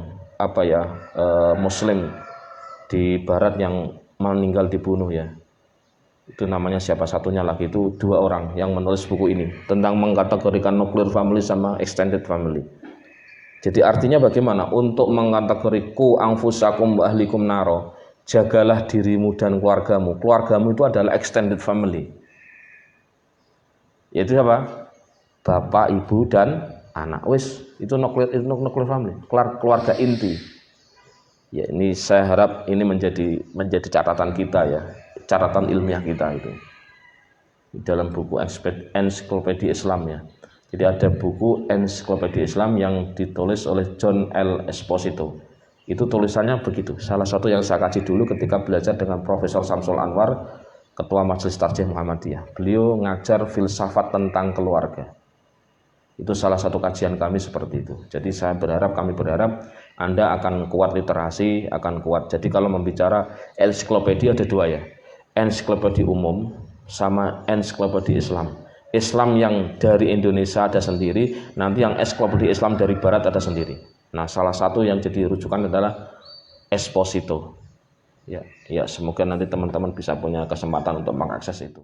Muslim di Barat yang meninggal dibunuh ya. Itu namanya siapa satunya lagi, itu 2 orang yang menulis buku ini tentang mengkategorikan nuclear family sama extended family. Jadi artinya bagaimana untuk mengkategoriku anfusakum wa ahlikum naro, jagalah dirimu dan keluargamu. Keluargamu itu adalah extended family. Yaitu apa? Bapak, ibu, dan anak. Wis, itu nuclear family, keluarga inti. Ya, ini saya harap ini menjadi catatan kita ya. Catatan ilmiah kita itu di dalam buku ensiklopedia Islam ya. Jadi ada buku ensiklopedia Islam yang ditulis oleh John L. Esposito. Itu tulisannya begitu. Salah satu yang saya kaji dulu ketika belajar dengan Profesor Samsul Anwar, Ketua Majelis Tarjih Muhammadiyah. Beliau ngajar filsafat tentang keluarga. Itu salah satu kajian kami seperti itu. Jadi kami berharap Anda akan kuat literasi, akan kuat. Jadi kalau membicara ensiklopedia ada 2 ya. Ensiklopedia umum sama ensiklopedia Islam. Islam yang dari Indonesia ada sendiri, nanti yang ensiklopedia Islam dari Barat ada sendiri. Nah, salah satu yang jadi rujukan adalah Esposito. Ya, semoga nanti teman-teman bisa punya kesempatan untuk mengakses itu.